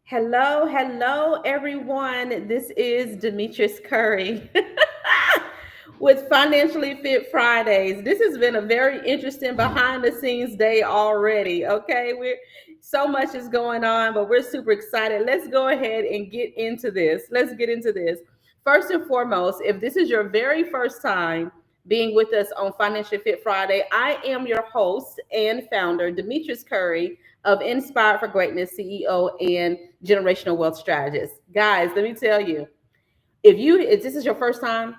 Hello, everyone. This is Demetrius Curry with Financially Fit Fridays. This has been a very interesting behind the scenes day already. Okay, we're so much is going on, but we're super excited. Let's go ahead and get into this. Let's get into this. First and foremost, if this is your very first time being with us on Financially Fit Friday, I am your host and founder, Demetrius Curry of Inspired for Greatness CEO and Generational Wealth Strategist. Guys, let me tell you, if this is your first time,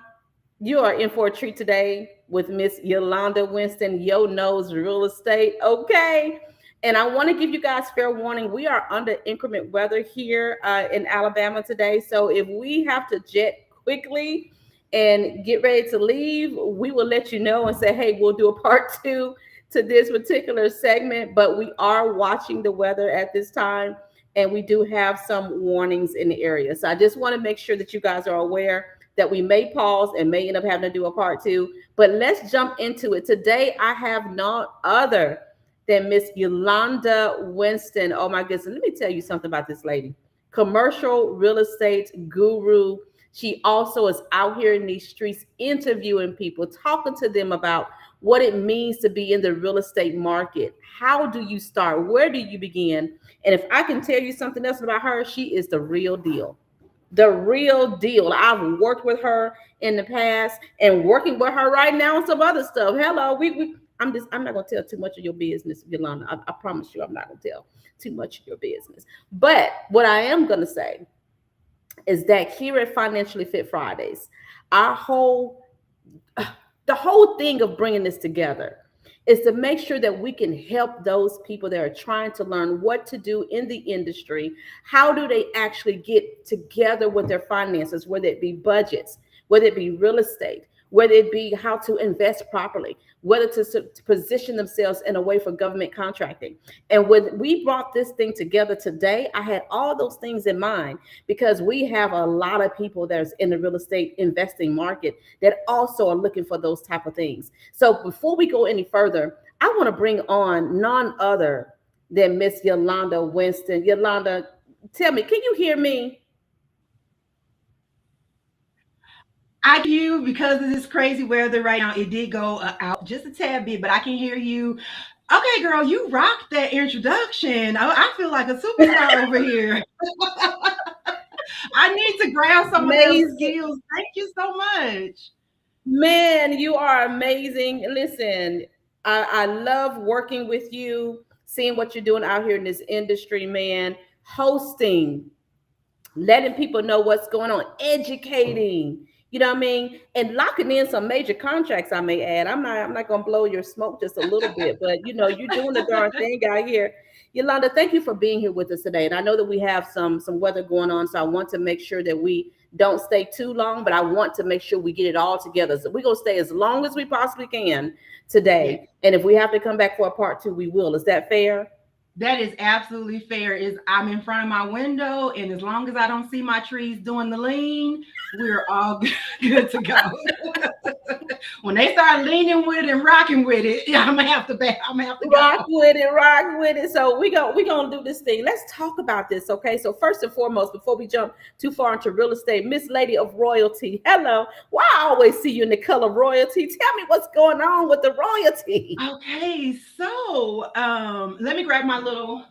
you are in for a treat today with Miss Yalanda Winston, Yo Knows Real Estate. Okay. And I want to give you guys fair warning. We are under increment weather here in Alabama today. So if we have to jet quickly and get ready to leave, we will let you know and say, hey, we'll do a part two to this particular segment. But we are watching the weather at this time, and we do have some warnings in the area. So I just want to make sure that you guys are aware that we may pause and may end up having to do a part two. But let's jump into it. Today, I have none other than Miss Yalanda Winston. Oh my goodness. Let me tell you something about this lady. Commercial real estate guru. She also is out here in these streets interviewing people, talking to them about what it means to be in the real estate market. How do you start? Where do you begin? And if I can tell you something else about her, she is the real deal. The real deal. I've worked with her in the past and working with her right now on some other stuff. Hello, I'm not gonna tell too much of your business, Yolanda. I promise you I'm not gonna tell too much of your business. But what I am gonna say is that here at Financially Fit Fridays, our whole the whole thing of bringing this together is to make sure that we can help those people that are trying to learn what to do in the industry. How do they actually get together with their finances, whether it be budgets, whether it be real estate, whether it be how to invest properly, whether to position themselves in a way for government contracting. And when we brought this thing together today, I had all those things in mind because we have a lot of people that's in the real estate investing market that also are looking for those type of things. So before we go any further, I want to bring on none other than Miss Yalanda Winston. Yalanda, tell me, can you hear me? I can hear you because of this crazy weather right now. It did go out just a tad bit, but I can hear you. Okay, girl, you rocked that introduction. I feel like a superstar over here. I need to grab some of those Amazing. skills. Thank you so much. Man, you are amazing. Listen, I love working with you, seeing what you're doing out here in this industry, man. Hosting, letting people know what's going on, educating, you know what I mean? And locking in some major contracts, I may add. I'm not gonna blow your smoke just a little bit, but you're doing the darn thing out here. Yolanda, thank you for being here with us today. And I know that we have some weather going on, so I want to make sure that we don't stay too long, but I want to make sure we get it all together. So we're gonna stay as long as we possibly can Yes. today. And if we have to come back for a part two, we will. Is that fair? That is absolutely fair. Is I'm in front of my window, and as long as I don't see my trees doing the lean, we're all good to go. When they start leaning with it and rocking with it, yeah, I'm gonna have to back. I'm gonna have to Rock go. with it, rock with it. So we gonna do this thing. Let's talk about this, okay? So first and foremost, before we jump too far into real estate, Miss Lady of Royalty, hello. Why I always see you in the color royalty? Tell me what's going on with the royalty. Okay, so let me grab my little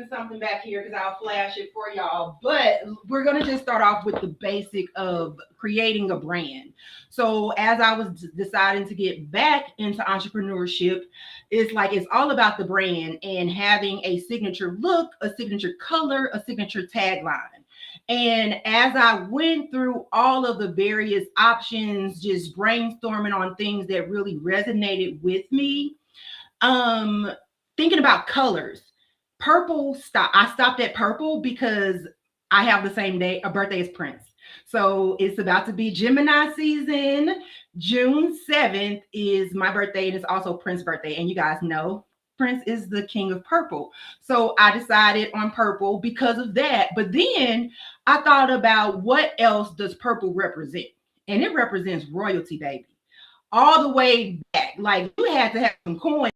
something back here because I'll flash it for y'all. But we're gonna just start off with the basic of creating a brand. So as I was deciding to get back into entrepreneurship, it's like it's all about the brand and having a signature look, a signature color, a signature tagline. And as I went through all of the various options, just brainstorming on things that really resonated with me, um, thinking about colors, purple stop. I stopped at purple because I have the same day a birthday as Prince. So it's about to be Gemini season. June 7th is my birthday, and it's also Prince's birthday. And you guys know Prince is the king of purple. So I decided on purple because of that. But then I thought about what else does purple represent? And it represents royalty, baby. All the way back. Like you had to have some coins.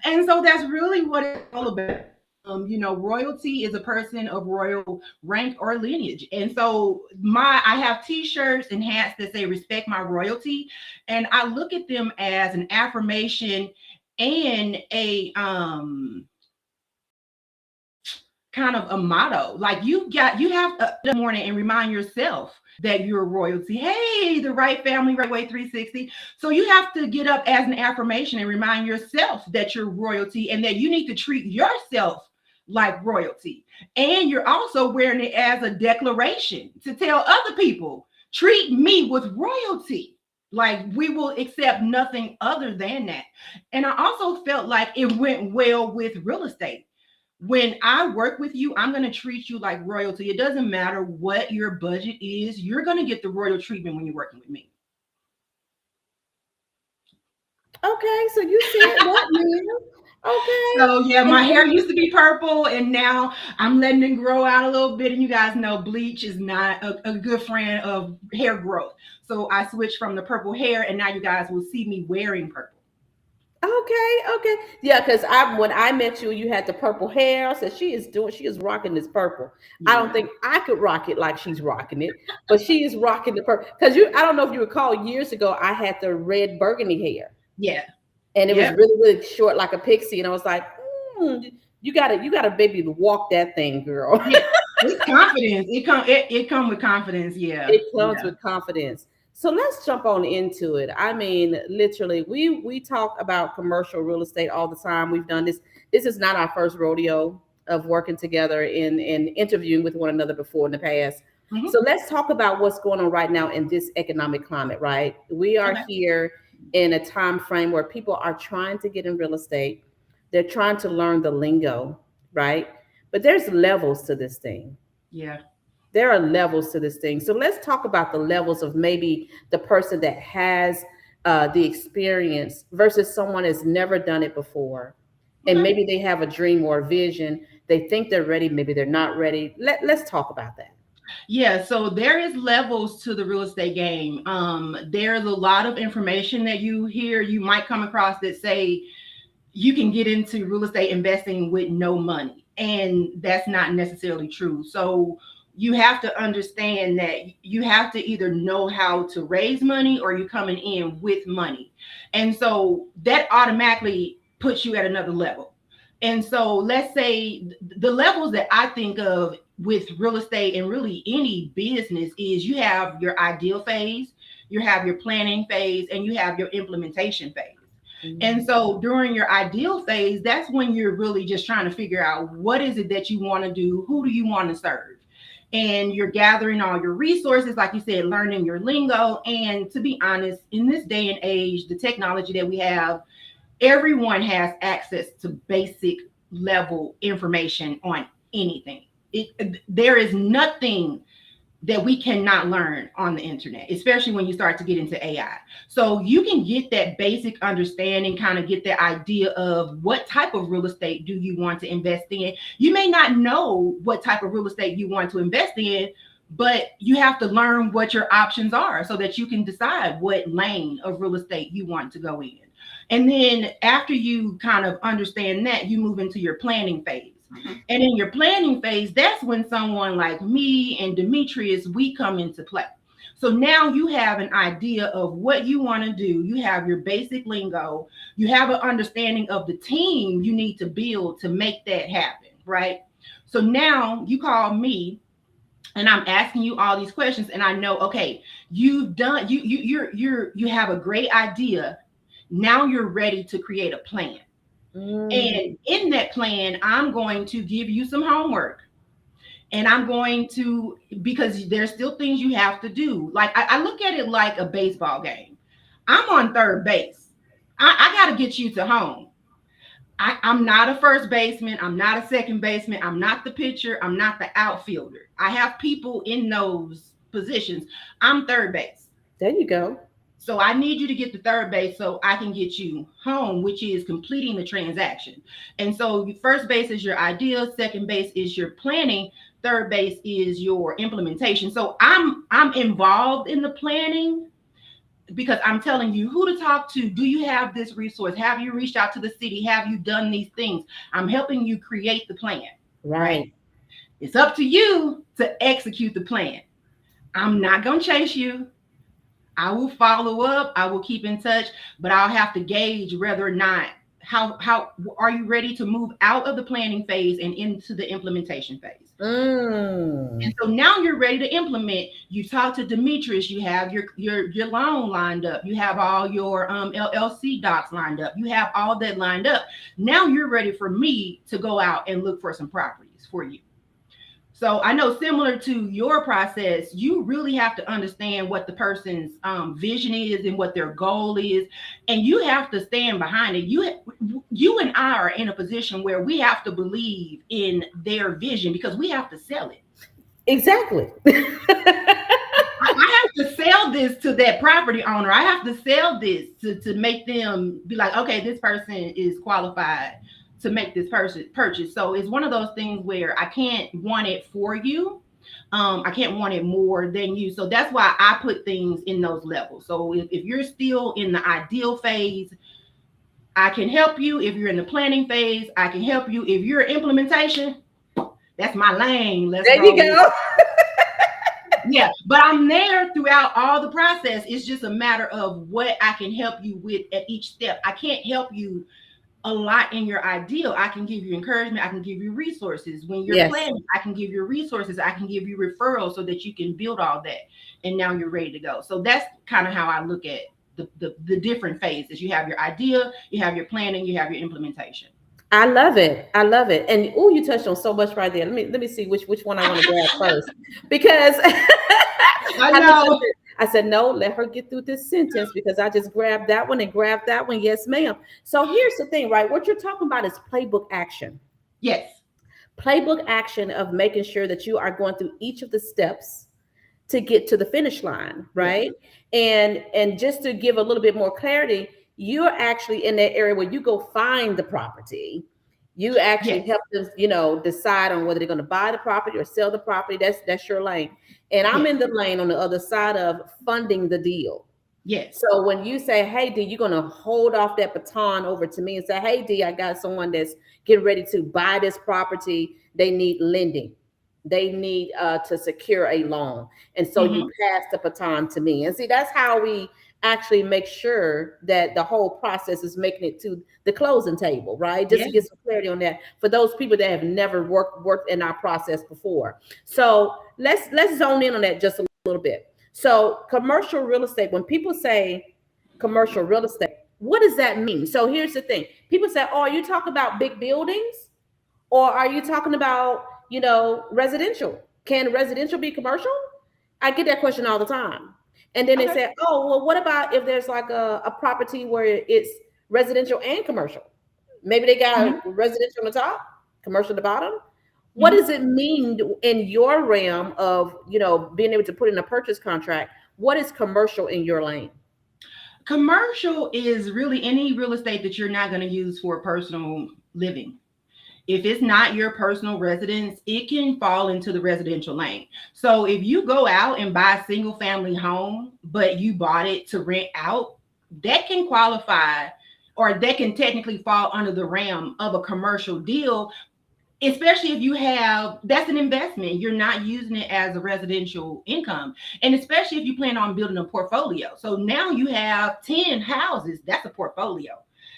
And so that's really what it's all about. Royalty is a person of royal rank or lineage. And so I have t-shirts and hats that say respect my royalty. And I look at them as an affirmation and a kind of a motto. Like you have to the morning and remind yourself that you're royalty. Hey, the right family, right way 360. So you have to get up as an affirmation and remind yourself that you're royalty and that you need to treat yourself like royalty. And you're also wearing it as a declaration to tell other people, treat me with royalty. Like we will accept nothing other than that. And I also felt like it went well with real estate. When I work with you, I'm going to treat you like royalty. It doesn't matter what your budget is. You're going to get the royal treatment when you're working with me. Okay, so you said that, man. Okay. So yeah, my hair used to be purple and now I'm letting it grow out a little bit. And you guys know bleach is not a good friend of hair growth. So I switched from the purple hair and now you guys will see me wearing purple. Okay. Yeah, because when I met you, you had the purple hair. I said she is rocking this purple. I don't Yeah. think I could rock it like she's rocking it, but she is rocking the purple. Because I don't know if you recall years ago, I had the red burgundy hair. Yeah. And it was Yep. really short like a pixie. And I was like, you gotta baby to walk that thing, girl. Yeah. It's confidence. It come with confidence. Yeah. It comes Yeah. with confidence. So let's jump on into it. I mean, literally, we talk about commercial real estate all the time. We've done this. This is not our first rodeo of working together and interviewing with one another before in the past. Mhm. So let's talk about what's going on right now in this economic climate, right? We are Okay. here in a time frame where people are trying to get in real estate. They're trying to learn the lingo, right? But there's levels to this thing. Yeah. There are levels to this thing. So let's talk about the levels of maybe the person that has the experience versus someone has never done it before. And Okay. maybe they have a dream or a vision. They think they're ready. Maybe they're not ready. Let's talk about that. Yeah, so there is levels to the real estate game. There's a lot of information that you might come across that say you can get into real estate investing with no money, and that's not necessarily true. So you have to understand that you have to either know how to raise money or you're coming in with money. And so that automatically puts you at another level. And so let's say the levels that I think of with real estate and really any business is you have your ideal phase, you have your planning phase, and you have your implementation phase. And so during your ideal phase, that's when you're really just trying to figure out what is it that you want to do, who do you want to serve? And you're gathering all your resources, like you said, learning your lingo. And to be honest, in this day and age, the technology that we have, everyone has access to basic level information on anything. There is nothing that we cannot learn on the internet, especially when you start to get into AI. So you can get that basic understanding, kind of get the idea of what type of real estate do you want to invest in. You may not know what type of real estate you want to invest in, but you have to learn what your options are so that you can decide what lane of real estate you want to go in. And then after you kind of understand that, you move into your planning phase. And in your planning phase, that's when someone like me and Demetrius, we come into play. So now you have an idea of what you want to do. You have your basic lingo. You have an understanding of the team you need to build to make that happen, right? So now you call me and I'm asking you all these questions and I know, okay, you've done you have a great idea. Now you're ready to create a plan. And in that plan, I'm going to give you some homework. And I'm going to, because there's still things you have to do. Like I look at it like a baseball game. I'm on third base. I got to get you to home. I'm not a first baseman. I'm not a second baseman. I'm not the pitcher. I'm not the outfielder. I have people in those positions. I'm third base. There you go. So I need you to get to third base so I can get you home, which is completing the transaction. And so first base is your idea, second base is your planning, third base is your implementation. So I'm involved in the planning, because I'm telling you who to talk to. Do you have this resource? Have you reached out to the city? Have you done these things? I'm helping you create the plan, right? Right. It's up to you to execute the plan. I'm not going to chase you. I will follow up. I will keep in touch, but I'll have to gauge whether or not how are you ready to move out of the planning phase and into the implementation phase. And Mm. so now you're ready to implement. You talk to Demetrius. You have your loan lined up. You have all your LLC docs lined up. You have all that lined up. Now you're ready for me to go out and look for some properties for you. So I know, similar to your process, you really have to understand what the person's vision is and what their goal is, and you have to stand behind it. You and I are in a position where we have to believe in their vision because we have to sell it. Exactly. I have to sell this to that property owner. I have to sell this to make them be like, okay, this person is qualified to make this person purchase. So it's one of those things where I can't want it for you. I can't want it more than you. So that's why I put things in those levels. So if you're still in the ideal phase, I can help you. If you're in the planning phase, I can help you. If you're implementation, that's my lane. Let's There you roll. go. Yeah, but I'm there throughout all the process. It's just a matter of what I can help you with at each step. I can't help you a lot in your ideal. I can give you encouragement. I can give you resources. When you're Yes. planning, I can give you resources. I can give you referrals so that you can build all that. And now you're ready to go. So that's kind of how I look at the different phases. You have your idea, you have your planning, you have your implementation. I love it. I love it. And oh, you touched on so much right there. Let me see which one I want to grab first. Because I know. I said, no, let her get through this sentence because I just grabbed that one and grabbed that one. Yes, ma'am. So here's the thing, right? What you're talking about is playbook action. Yes. Playbook action of making sure that you are going through each of the steps to get to the finish line, right? And just to give a little bit more clarity, you're actually in that area where you go find the property. You actually Yes. help them, decide on whether they're going to buy the property or sell the property. That's your lane. And I'm Yes. in the lane on the other side of funding the deal. Yes. So when you say, hey, D, you're going to hold off that baton over to me and say, hey, D, I got someone that's getting ready to buy this property. They need lending. They need to secure a loan. And so you Mm-hmm. pass the baton to me. And see, that's how we actually make sure that the whole process is making it to the closing table, right? Just Yes. to get some clarity on that for those people that have never worked in our process before. So let's zone in on that just a little bit. So commercial real estate, when people say commercial real estate, what does that mean? So here's the thing. People say, oh, are you talking about big buildings? Or are you talking about, residential? Can residential be commercial? I get that question all the time. And then they Okay. say, oh, well, what about if there's like a property where it's residential and commercial? Maybe they got Mm-hmm. a residential on the top, commercial at the bottom. What Mm-hmm. does it mean in your realm of, being able to put in a purchase contract? What is commercial in your lane? Commercial is really any real estate that you're not going to use for personal living. If it's not your personal residence, it can fall into the residential lane. So if you go out and buy a single family home, but you bought it to rent out, that can qualify, or that can technically fall under the realm of a commercial deal, especially if you have, that's an investment. You're not using it as a residential income. And especially if you plan on building a portfolio. So now you have 10 houses, that's a portfolio.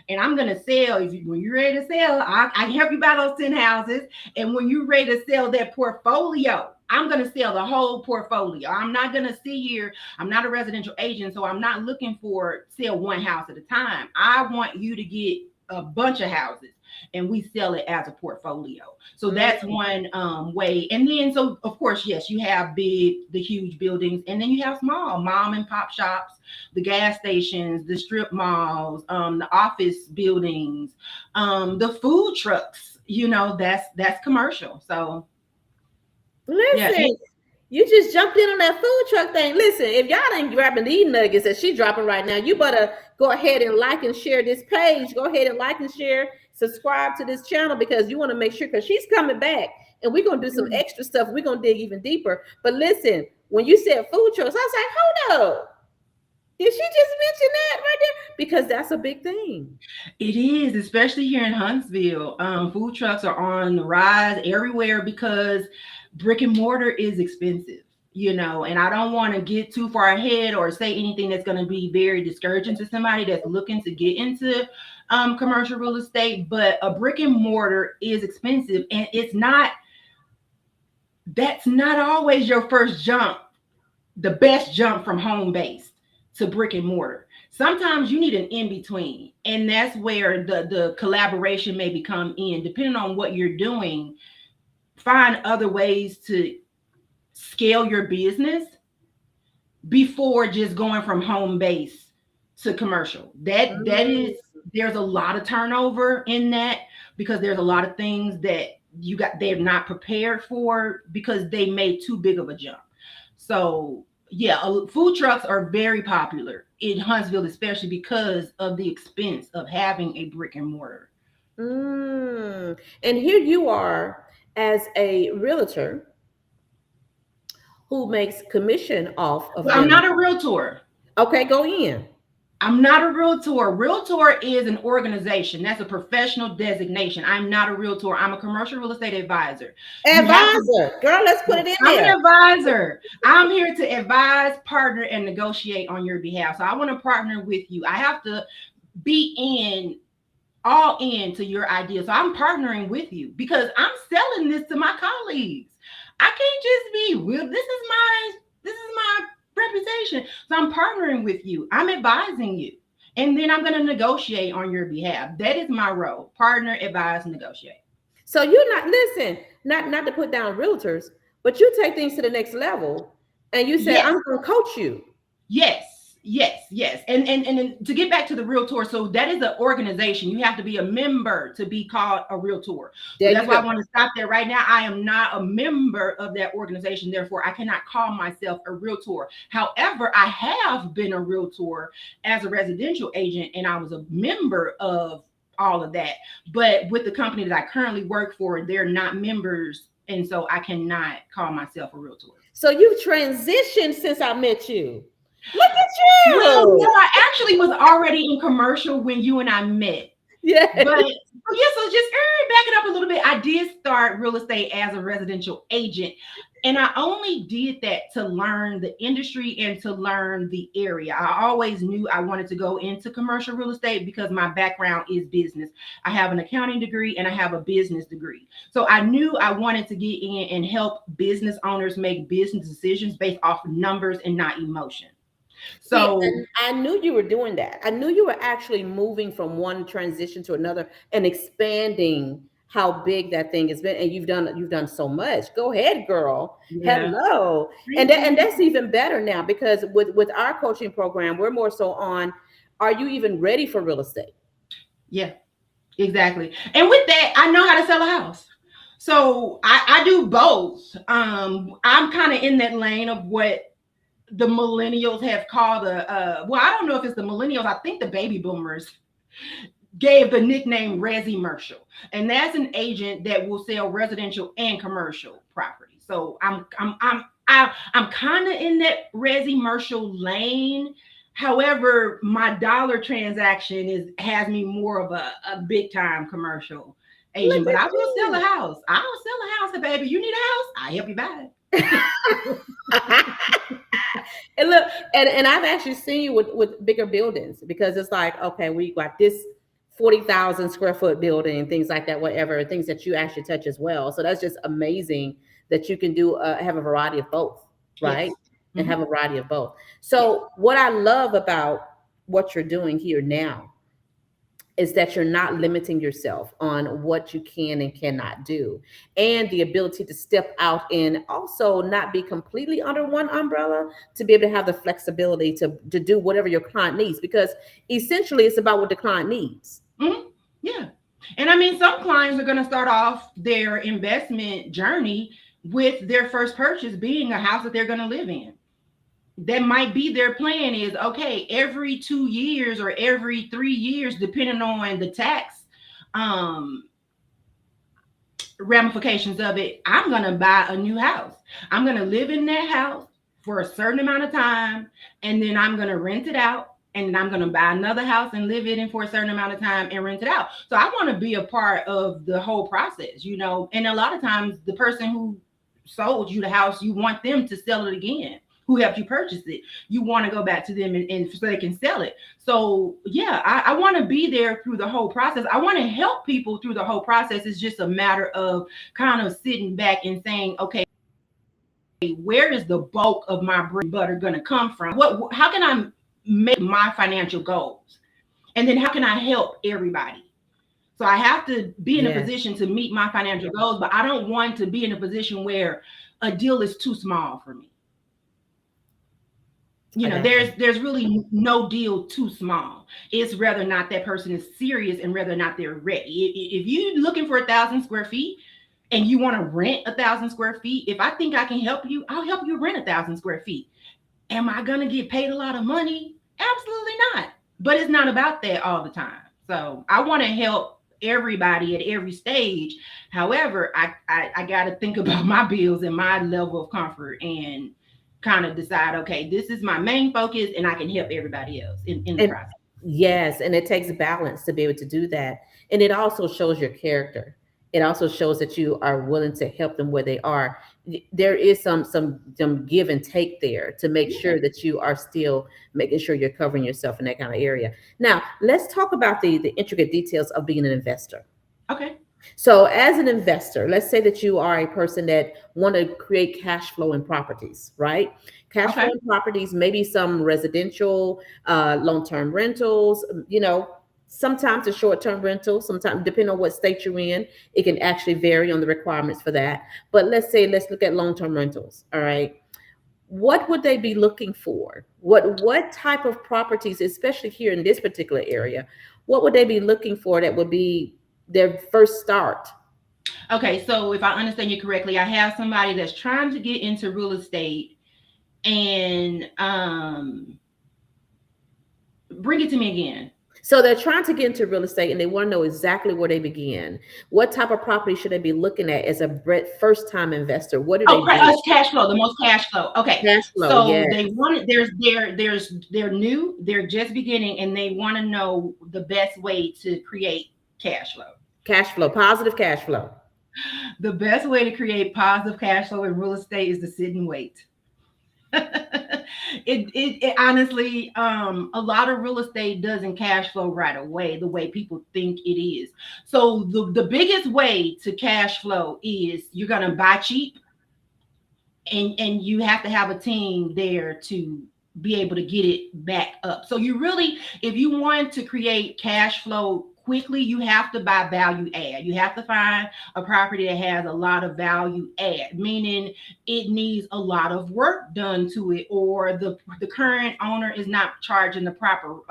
And I'm going to sell, when you're ready to sell, I can help you buy those 10 houses. And when you're ready to sell that portfolio, I'm going to sell the whole portfolio. I'm not going to sit here. I'm not a residential agent, so I'm not looking for sell one house at a time. I want you to get a bunch of houses and we sell it as a portfolio. So that's one way. And then, so of course, yes, you have the huge buildings, and then you have small mom and pop shops, the gas stations, the strip malls, the office buildings, the food trucks. That's commercial. So yeah. Listen, you just jumped in on that food truck thing. Listen, if y'all ain't grabbing these nuggets that she dropping right now, you better go ahead and like and share this page. Go ahead and like and share, subscribe to this channel because you want to make sure, because she's coming back and we're going to do some extra stuff. We're going to dig even deeper. But listen, when you said food trucks, I was like, hold up. Did she just mention that right there? Because that's a big thing. It is, especially here in Huntsville. Food trucks are on the rise everywhere because brick and mortar is expensive, and I don't want to get too far ahead or say anything that's going to be very discouraging to somebody that's looking to get into commercial real estate. But a brick and mortar is expensive, and that's not always your first jump, the best jump from home based to brick and mortar. Sometimes you need an in between, and that's where the collaboration may become in. Depending on what you're doing, find other ways to scale your business before just going from home base to commercial. That Mm. is, there's a lot of turnover in that because there's a lot of things that they're not prepared for because they made too big of a jump. So yeah, food trucks are very popular in Huntsville, especially because of the expense of having a brick and mortar. Mm. And here you are as a realtor who makes commission off of Well, I'm them. not a realtor. Okay, go in. I'm not a realtor. Realtor is an organization. That's a professional designation. I'm not a realtor. I'm a commercial real estate advisor. You have to Advisor. Girl, let's put it in I'm an there. advisor. I'm here to advise, partner, and negotiate on your behalf. So I want to partner with you. I have to be all in to your idea. So I'm partnering with you because I'm selling this to my colleagues. I can't just be, well, this is my reputation. So I'm partnering with you. I'm advising you. And then I'm going to negotiate on your behalf. That is my role. Partner, advise, negotiate. So you're not listen, not to put down realtors, but you take things to the next level and you say, Yes. I'm gonna coach you. Yes. And to get back to the realtor, so that is an organization. You have to be a member to be called a realtor. So There that's you why I go. want to stop there right now. I am not a member of that organization. Therefore, I cannot call myself a realtor. However, I have been a realtor as a residential agent, and I was a member of all of that. But with the company that I currently work for, they're not members. And so I cannot call myself a realtor. So you've transitioned since I met you. Look at Well, no, you. I actually was already in commercial when you and I met. Yeah. But yeah, so just back it up a little bit. I did start real estate as a residential agent, and I only did that to learn the industry and to learn the area. I always knew I wanted to go into commercial real estate because my background is business. I have an accounting degree and I have a business degree. So I knew I wanted to get in and help business owners make business decisions based off of numbers and not emotion. See, So and I knew you were doing that. I knew you were actually moving from one transition to another and expanding how big that thing has been. And you've done so much. Go ahead, girl. yeah, Hello. And thank that, and you. that's even better now because with our coaching program, we're more so on, are you even ready for real estate? Yeah, exactly. And with that, I know how to sell a house. So I do both. I'm kind of in that lane of what the millennials have called well, I don't know if it's the millennials. I think the baby boomers gave the nickname Resi-mercial. And that's an agent that will sell residential and commercial property. So I'm kind of in that Resi-mercial lane. However, my dollar transaction has me more of a big time commercial Look agent. But at I will sell a you. house. I will sell a house, baby. You need a house? I help you buy And look, and I've actually seen you with bigger buildings because it's like, okay, we got this 40,000 square foot building, things like that, whatever, things that you actually touch as well. So that's just amazing that you can do have a variety of both, it. right? Yes. And have Mhm. a variety of both. Yes. So what I love about what you're doing here now is that you're not limiting yourself on what you can and cannot do, and the ability to step out and also not be completely under one umbrella, to be able to have the flexibility to do whatever your client needs, because essentially it's about what the client needs. Mhm. Yeah. And I mean, some clients are going to start off their investment journey with their first purchase being a house that they're going to live in. That might be their plan is okay, every 2 years or every 3 years, depending on the tax um, ramifications of it, I'm going to buy a new house. I'm going to live in that house. for a certain amount of time, and then I'm going to rent it out, and then I'm going to buy another house and live in it for a certain amount of time and rent it out. So I want to be a part of the whole process, you know. And a lot of times the person who sold you the house, you want them to sell it again, who helped you purchase it. You want to go back to them, and so they can sell it. So yeah, I want to be there through the whole process. I want to help people through the whole process. It's just a matter of kind of sitting back and saying, okay, where is the bulk of my bread and butter going to come from? How can I make my financial goals? And then how can I help everybody? So I have to be in a Yes. position to meet my financial goals, but I don't want to be in a position where a deal is too small for me. You I know, got you. there's really no deal too small. It's whether or not that person is serious and whether or not they're ready. If you're looking for 1,000 square feet and you want to rent 1,000 square feet, if I think I can help you, I'll help you rent 1,000 square feet. Am I gonna get paid a lot of money? Absolutely not. But it's not about that all the time. So I want to help everybody at every stage. However, I got to think about my bills and my level of comfort and kind of decide, okay, this is my main focus, and I can help everybody else in the And process. yes, and it takes balance to be able to do that. And it also shows your character. It also shows that you are willing to help them where they are. There is some give and take there to make Yeah. sure that you are still making sure you're covering yourself in that kind of area. Now, let's talk about the intricate details of being an investor. Okay. So, as an investor, let's say that you are a person that want to create cash flow in properties, right? Cash flow Okay. in properties, maybe some residential, long-term rentals. Sometimes a short-term rental. Sometimes, depending on what state you're in, it can actually vary on the requirements for that. But let's look at long-term rentals. All right, what would they be looking for? What type of properties, especially here in this particular area, what would they be looking for that would be their first start? Okay. So if I understand you correctly, I have somebody that's trying to get into real estate, and bring it to me again. So they're trying to get into real estate and they want to know exactly where they begin. What type of property should they be looking at as a first time investor? What do they Oh, do? cash flow, the most cash flow. Okay. Cash flow, So yes. they want it, they're new, they're just beginning, and they want to know the best way to create cash flow. Cash flow, positive cash flow. The best way to create positive cash flow in real estate is to sit and wait. It honestly, a lot of real estate doesn't cash flow right away the way people think it is. So the biggest way to cash flow is you're gonna buy cheap, and you have to have a team there to be able to get it back up. So you really, if you want to create cash flow quickly, you have to buy value add. You have to find a property that has a lot of value add, meaning it needs a lot of work done to it, or the current owner is not charging the proper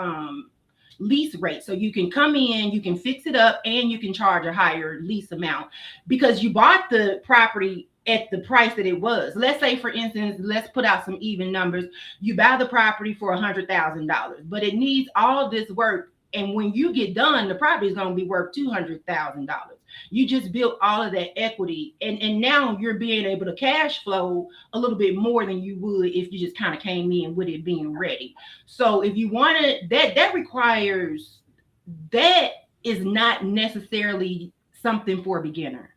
lease rate. So you can come in, you can fix it up, and you can charge a higher lease amount because you bought the property at the price that it was. Let's say, for instance, let's put out some even numbers. You buy the property for $100,000, but it needs all this work. And when you get done, the property is going to be worth $200,000. You just built all of that equity, and now you're being able to cash flow a little bit more than you would if you just kind of came in with it being ready. So if you want it, that requires, that is not necessarily something for a beginner,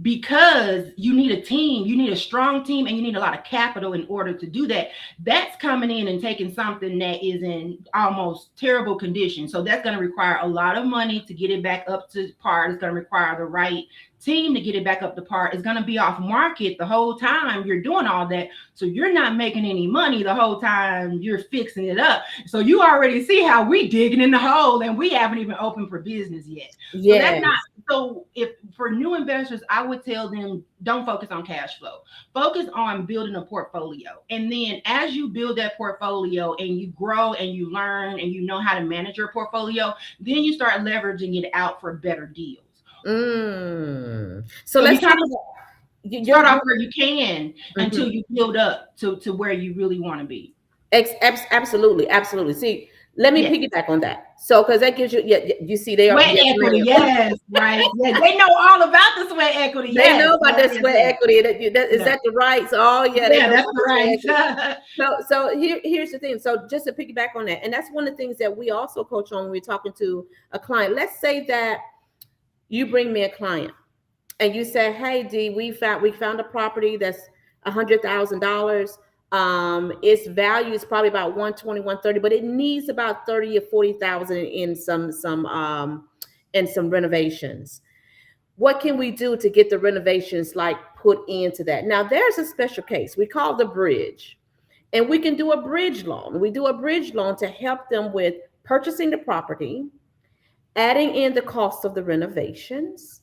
because you need a team, you need a strong team, and you need a lot of capital in order to do that. That's coming in and taking something that is in almost terrible condition. So that's going to require a lot of money to get it back up to par. It's going to require the right team to get it back up to par. It's going to be off market the whole time you're doing all that. So you're not making any money the whole time you're fixing it up. So you already see how we digging in the hole, and we haven't even opened for business yet. So that's not, Yes. so if for new investors, I would tell them, don't focus on cash flow. Focus on building a portfolio. And then as you build that portfolio and you grow and you learn and you know how to manage your portfolio, then you start leveraging it out for better deals. So So you let's kind talk of about start off where you can mhm. until you build up to where you really want to be. Absolutely, absolutely. See, Let me Yes. piggyback on that. So, because that gives you, yeah, you see, they are, Sweat yes, equity, ma'am. yes, right. Yeah, they know all about the sweat equity. They Yes, know about yes, that yes, sweat yes. equity. Is Yeah, that the rights? Oh, yeah, they yeah, know that's about the sweat equity. right. So here's the thing. So just to piggyback on that, and that's one of the things that we also coach on when we're talking to a client. Let's say that you bring me a client and you say, "Hey, D, we found a property that's $100,000. Its value is probably about 120, 130, but it needs about 30 or 40,000 in some renovations. What can we do to get the renovations like put into that?" Now, there's a special case we call the bridge, and we can do a bridge loan. We do a bridge loan to help them with purchasing the property, adding in the cost of the renovations,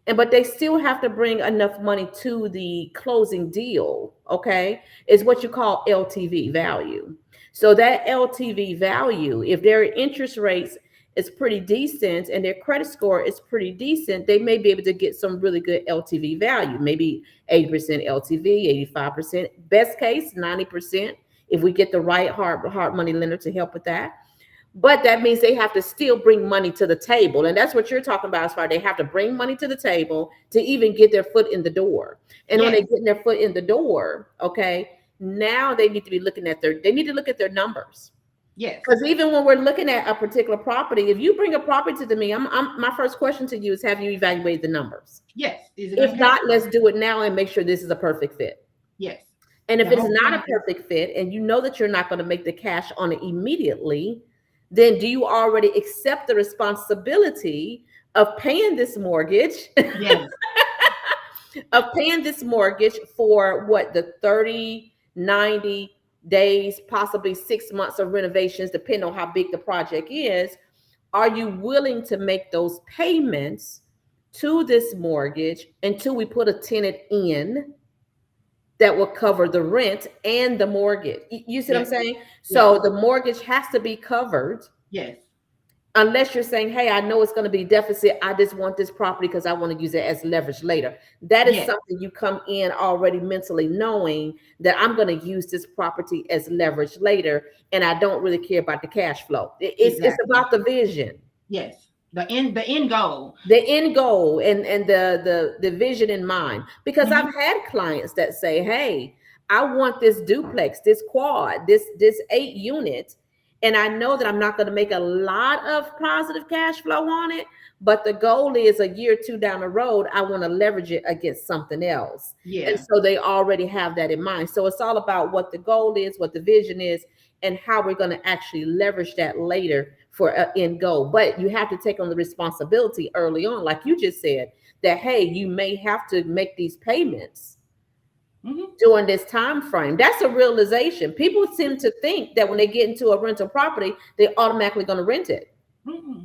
and but they still have to bring enough money to the closing deal. Okay, is what you call LTV value. So that LTV value, if their interest rates is pretty decent and their credit score is pretty decent, they may be able to get some really good LTV value, maybe 80% LTV, 85%, best case 90%, if we get the right hard money lender to help with that. But that means they have to still bring money to the table. And that's what you're talking about as far they have to bring money to the table to even get their foot in the door. And when they Yes, get their foot in the door, okay, now they need to be looking at they need to look at their numbers. yes, Because even when we're looking at a particular property, if you bring a property to me, my first question to you is, have you evaluated the numbers? yes. Is it If gonna cash not, flow? let's do it now and make sure this is a perfect fit. Yes. And if The it's whole not a process. perfect fit and you know that you're not going to make the cash on it immediately, then do you already accept the responsibility of paying this mortgage, Yes, of paying this mortgage for what, the 30, 90 days, possibly 6 months of renovations, depending on how big the project is? Are you willing to make those payments to this mortgage until we put a tenant in that will cover the rent and the mortgage? You see what I'm yes, saying? yes, So the mortgage has to be covered yes, unless you're saying, hey, I know it's going to be deficit. I just want this property because I want to use it as leverage later. That is yes. something you come in already mentally knowing that I'm going to use this property as leverage later. And I don't really care about the cash flow. It's Exactly. about the vision, Yes. The end goal. the end goal, and the vision in mind. Because Hmm. I've had clients that say, hey, I want this duplex, this quad, this 8 unit, and I know that I'm not going to make a lot of positive cash flow on it, but the goal is a year or two down the road I want to leverage it against something else. And Yeah. so they already have that in mind. So it's all about what the goal is, what the vision is, and how we're going to actually leverage that later for an end goal. But you have to take on the responsibility early on, like you just said, that hey, you may have to make these payments Hmm. during this time frame. That's a realization. People seem to think that when they get into a rental property, they're automatically going to rent it. Hmm.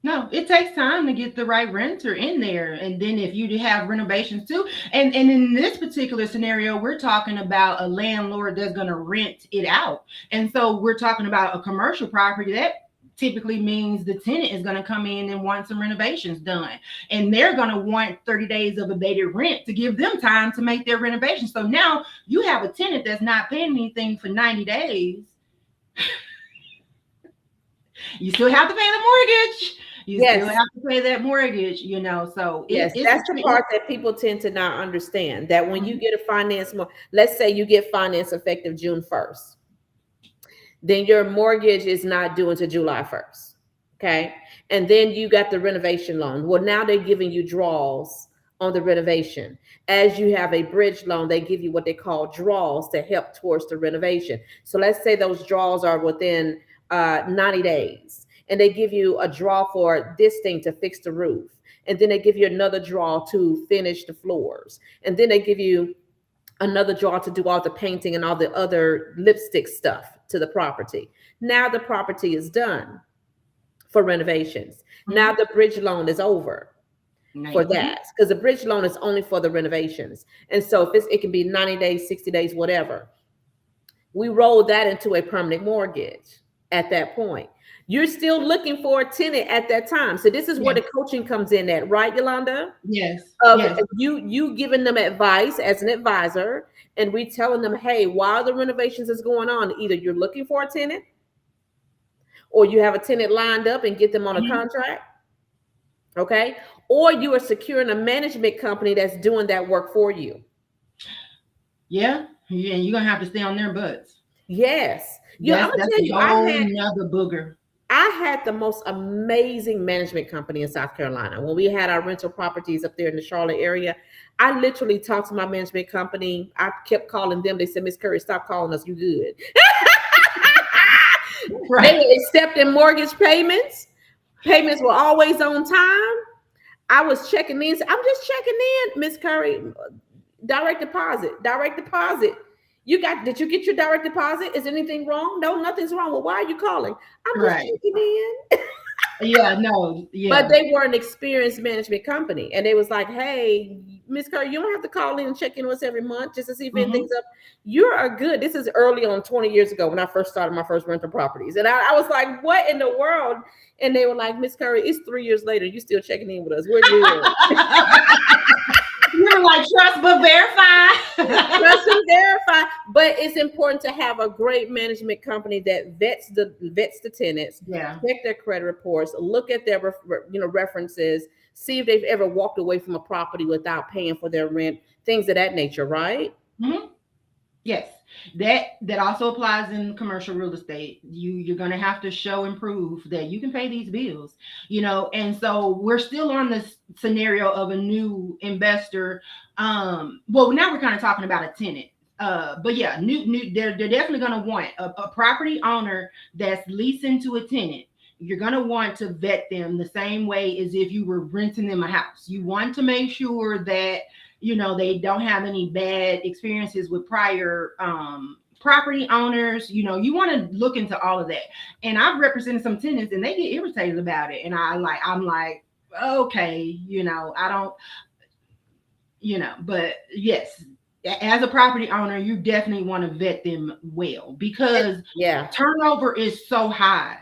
No, it takes time to get the right renter in there. And then if you have renovations too, and in this particular scenario, we're talking about a landlord that's going to rent it out. And so we're talking about a commercial property that typically means the tenant is going to come in and want some renovations done. And they're going to want 30 days of abated rent to give them time to make their renovation. So now you have a tenant that's not paying anything for 90 days. You still have to pay the mortgage. You still Yes, have to pay that mortgage. So yes, it's that's the part that people tend to not understand. That when you Mhm. get a finance, let's say you get finance effective June 1st, then your mortgage is not due until July 1st. Okay. And then you got the renovation loan. Well, now they're giving you draws on the renovation. As you have a bridge loan, they give you what they call draws to help towards the renovation. So let's say those draws are within 90 days, and they give you a draw for this thing to fix the roof. And then they give you another draw to finish the floors. And then they give you another drawer to do all the painting and all the other lipstick stuff to the property. Now the property is done for renovations. Now Mhm. the bridge loan is over for Mhm. that because the bridge loan is only for the renovations. And so if it can be 90 days, 60 days, whatever. We roll that into a permanent mortgage at that point. You're still looking for a tenant at that time. So this is where Yes, the coaching comes in at, right, Yolanda? yes, Of yes, you giving them advice as an advisor, and we telling them, hey, while the renovations is going on, either you're looking for a tenant or you have a tenant lined up and get them on a Mhm. contract, okay? Or you are securing a management company that's doing that work for you. Yeah. Yeah, and you're gonna have to stay on their butts. Yes. I'm gonna That's tell a you, whole nother booger. I had the most amazing management company in South Carolina. When we had our rental properties up there in the Charlotte area, I literally talked to my management company. I kept calling them. They said, Miss Curry, stop calling us. You good. They Right. were accepting mortgage payments. Payments were always on time. I was checking in. I'm just checking in, Miss Curry. Direct deposit. Direct deposit. Did you get your direct deposit? Is anything wrong? No, nothing's wrong. Well, why are you calling? I'm just Right. checking in. Yeah, no, But yeah. they were an experienced management company, and they was like, "Hey, Miss Curry, you don't have to call in and check in with us every month just to see if Hmm. anything's up. You are good." This is early on, 20 years ago, when I first started my first rental properties, and I was like, "What in the world?" And they were like, "Miss Curry, it's 3 years later. You still checking in with us? We're good." You were like, trust but verify. Trust and verify. But it's important to have a great management company that vets the tenants, Yeah. check their credit reports, look at their references, see if they've ever walked away from a property without paying for their rent, things of that nature, right? Mhm. Yes, that also applies in commercial real estate. You're going to have to show and prove that you can pay these bills, And so we're still on this scenario of a new investor. Well, now we're kind of talking about a tenant. But yeah, new they're definitely going to want a property owner that's leasing to a tenant. You're going to want to vet them the same way as if you were renting them a house. You want to make sure that they don't have any bad experiences with prior property owners. You want to look into all of that. And I've represented some tenants and they get irritated about it, and I'm like, okay, I don't, but yes, as a property owner, you definitely want to vet them well, because Yeah. turnover is so high.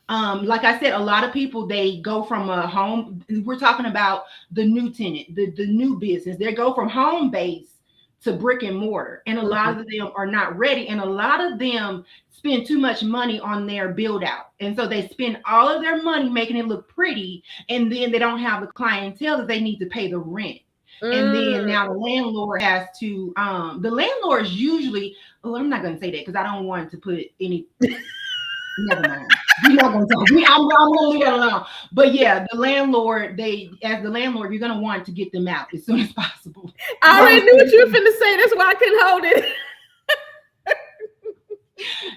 Like I said, a lot of people, they go from a home. We're talking about the new tenant, the new business. They go from home base to brick and mortar, and a lot Mhm. of them are not ready, and a lot of them spend too much money on their build out, and so they spend all of their money making it look pretty, and then they don't have the clientele that they need to pay the rent. And then Mm. now the landlord has to the landlord is usually, oh, I'm not going to say that because I don't want to put any, never mind. We're not going to talk. I'm going to leave that alone. But yeah, the landlord, as the landlord, you're going to want to get them out as soon as possible. I Well, already knew what you were finna say. That's why I couldn't hold it.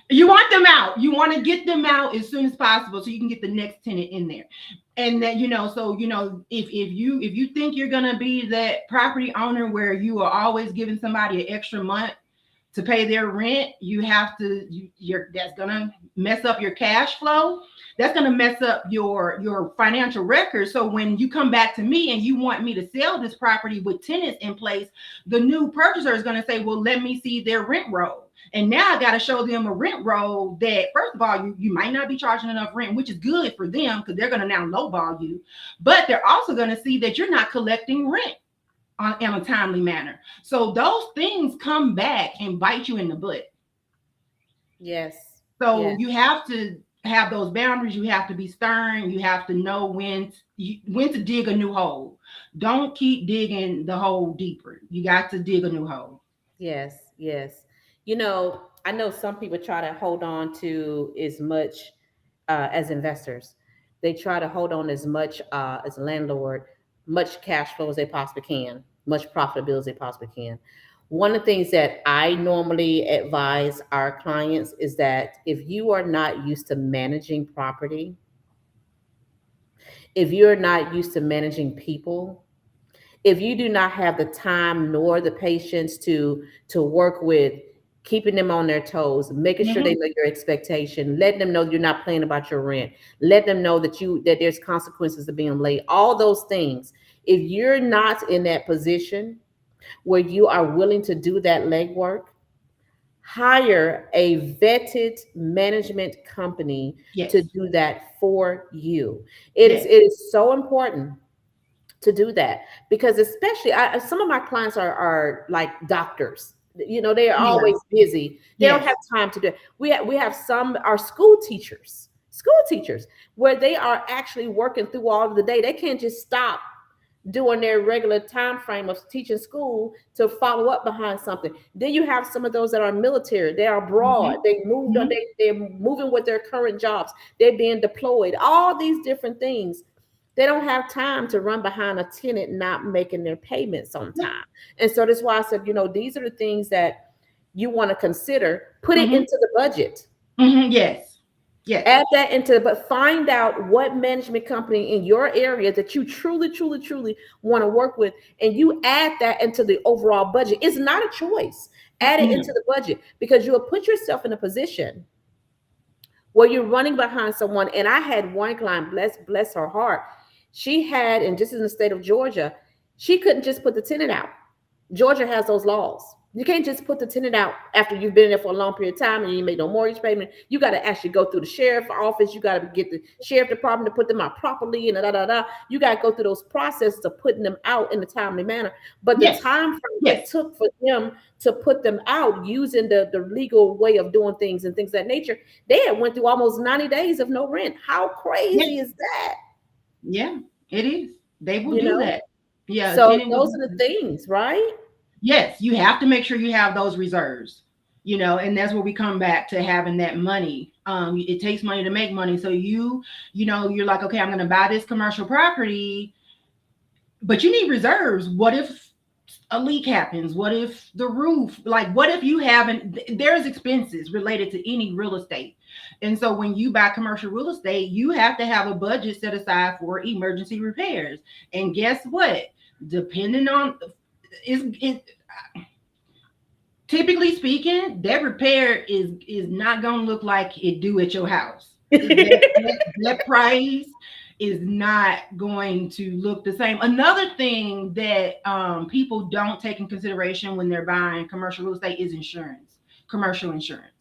you want them out. You want to get them out as soon as possible so you can get the next tenant in there. And that, so if you think you're gonna be that property owner where you are always giving somebody an extra month to pay their rent, you have to you're that's gonna mess up your cash flow. That's gonna mess up your financial record. So when you come back to me and you want me to sell this property with tenants in place, the new purchaser is gonna say, well, let me see their rent roll. And now I got to show them a rent roll that, first of all, you might not be charging enough rent, which is good for them because they're going to now lowball you. But they're also going to see that you're not collecting rent in a timely manner. So those things come back and bite you in the butt. Yes. So Yes. you have to have those boundaries. You have to be stern. You have to know when to dig a new hole. Don't keep digging the hole deeper. You got to dig a new hole. Yes. Yes. I know some people try to hold on to as much as investors. They try to hold on as much as a landlord, much cash flow as they possibly can, much profitability as they possibly can. One of the things that I normally advise our clients is that if you are not used to managing property, if you're not used to managing people, if you do not have the time nor the patience to work with keeping them on their toes, making sure they Mhm. know your expectation, letting them know you're not playing about your rent, let them know that there's consequences to being late, all those things. If you're not in that position where you are willing to do that legwork, hire a vetted management company to Yes. do that for you. It is, it Yes. is so important to do that, because especially some of my clients are like doctors. They are Yeah. always busy. They don't Yes. have time to do it. We have some are school teachers. school teachers, where they are actually working through all of the day. They can't just stop doing their regular time frame of teaching school to follow up behind something. Then you have some of those that are military, they are abroad, Mhm. they moved on, Mhm. they're moving with their current jobs, they're being deployed, all these different things. They don't have time to run behind a tenant not making their payments on Yeah. time. And so that's why I said, these are the things that you want to consider. Put it Mhm. into the budget. Mhm. Yes. Yes. Add that into, but find out what management company in your area that you truly, truly, truly want to work with, and you add that into the overall budget. It's not a choice. Add it into Mhm. the budget because you'll put yourself in a position where you're running behind someone. And I had one client, bless her heart, she had, and just in the state of Georgia, she couldn't just put the tenant out. Georgia has those laws. You can't just put the tenant out after you've been there for a long period of time and you made no mortgage payment. You got to actually go through the sheriff office. You got to get the sheriff department to put them out properly and da da da. You got to go through those processes of putting them out in a timely manner. But the Yes. time frame it Yes. took for them to put them out using the legal way of doing things and things of that nature, they had went through almost 90 days of no rent. How Yes. crazy is that? Yeah. It is. They will You do know? that. Yeah. A So tenant will those do are the that. things, right? Yes. You have to make sure you have those reserves. And that's where we come back to having that money. It takes money to make money. So you're like, okay, I'm going to buy this commercial property, but you need reserves. What if a leak happens? What if the roof, like, what if you haven't, there's expenses related to any real estate. And so when you buy commercial real estate, you have to have a budget set aside for emergency repairs. And guess what? Depending on, is typically speaking, that repair is not going to look like it do at your house. That price is not going to look the same. Another thing that people don't take in consideration when they're buying commercial real estate is insurance, commercial insurance.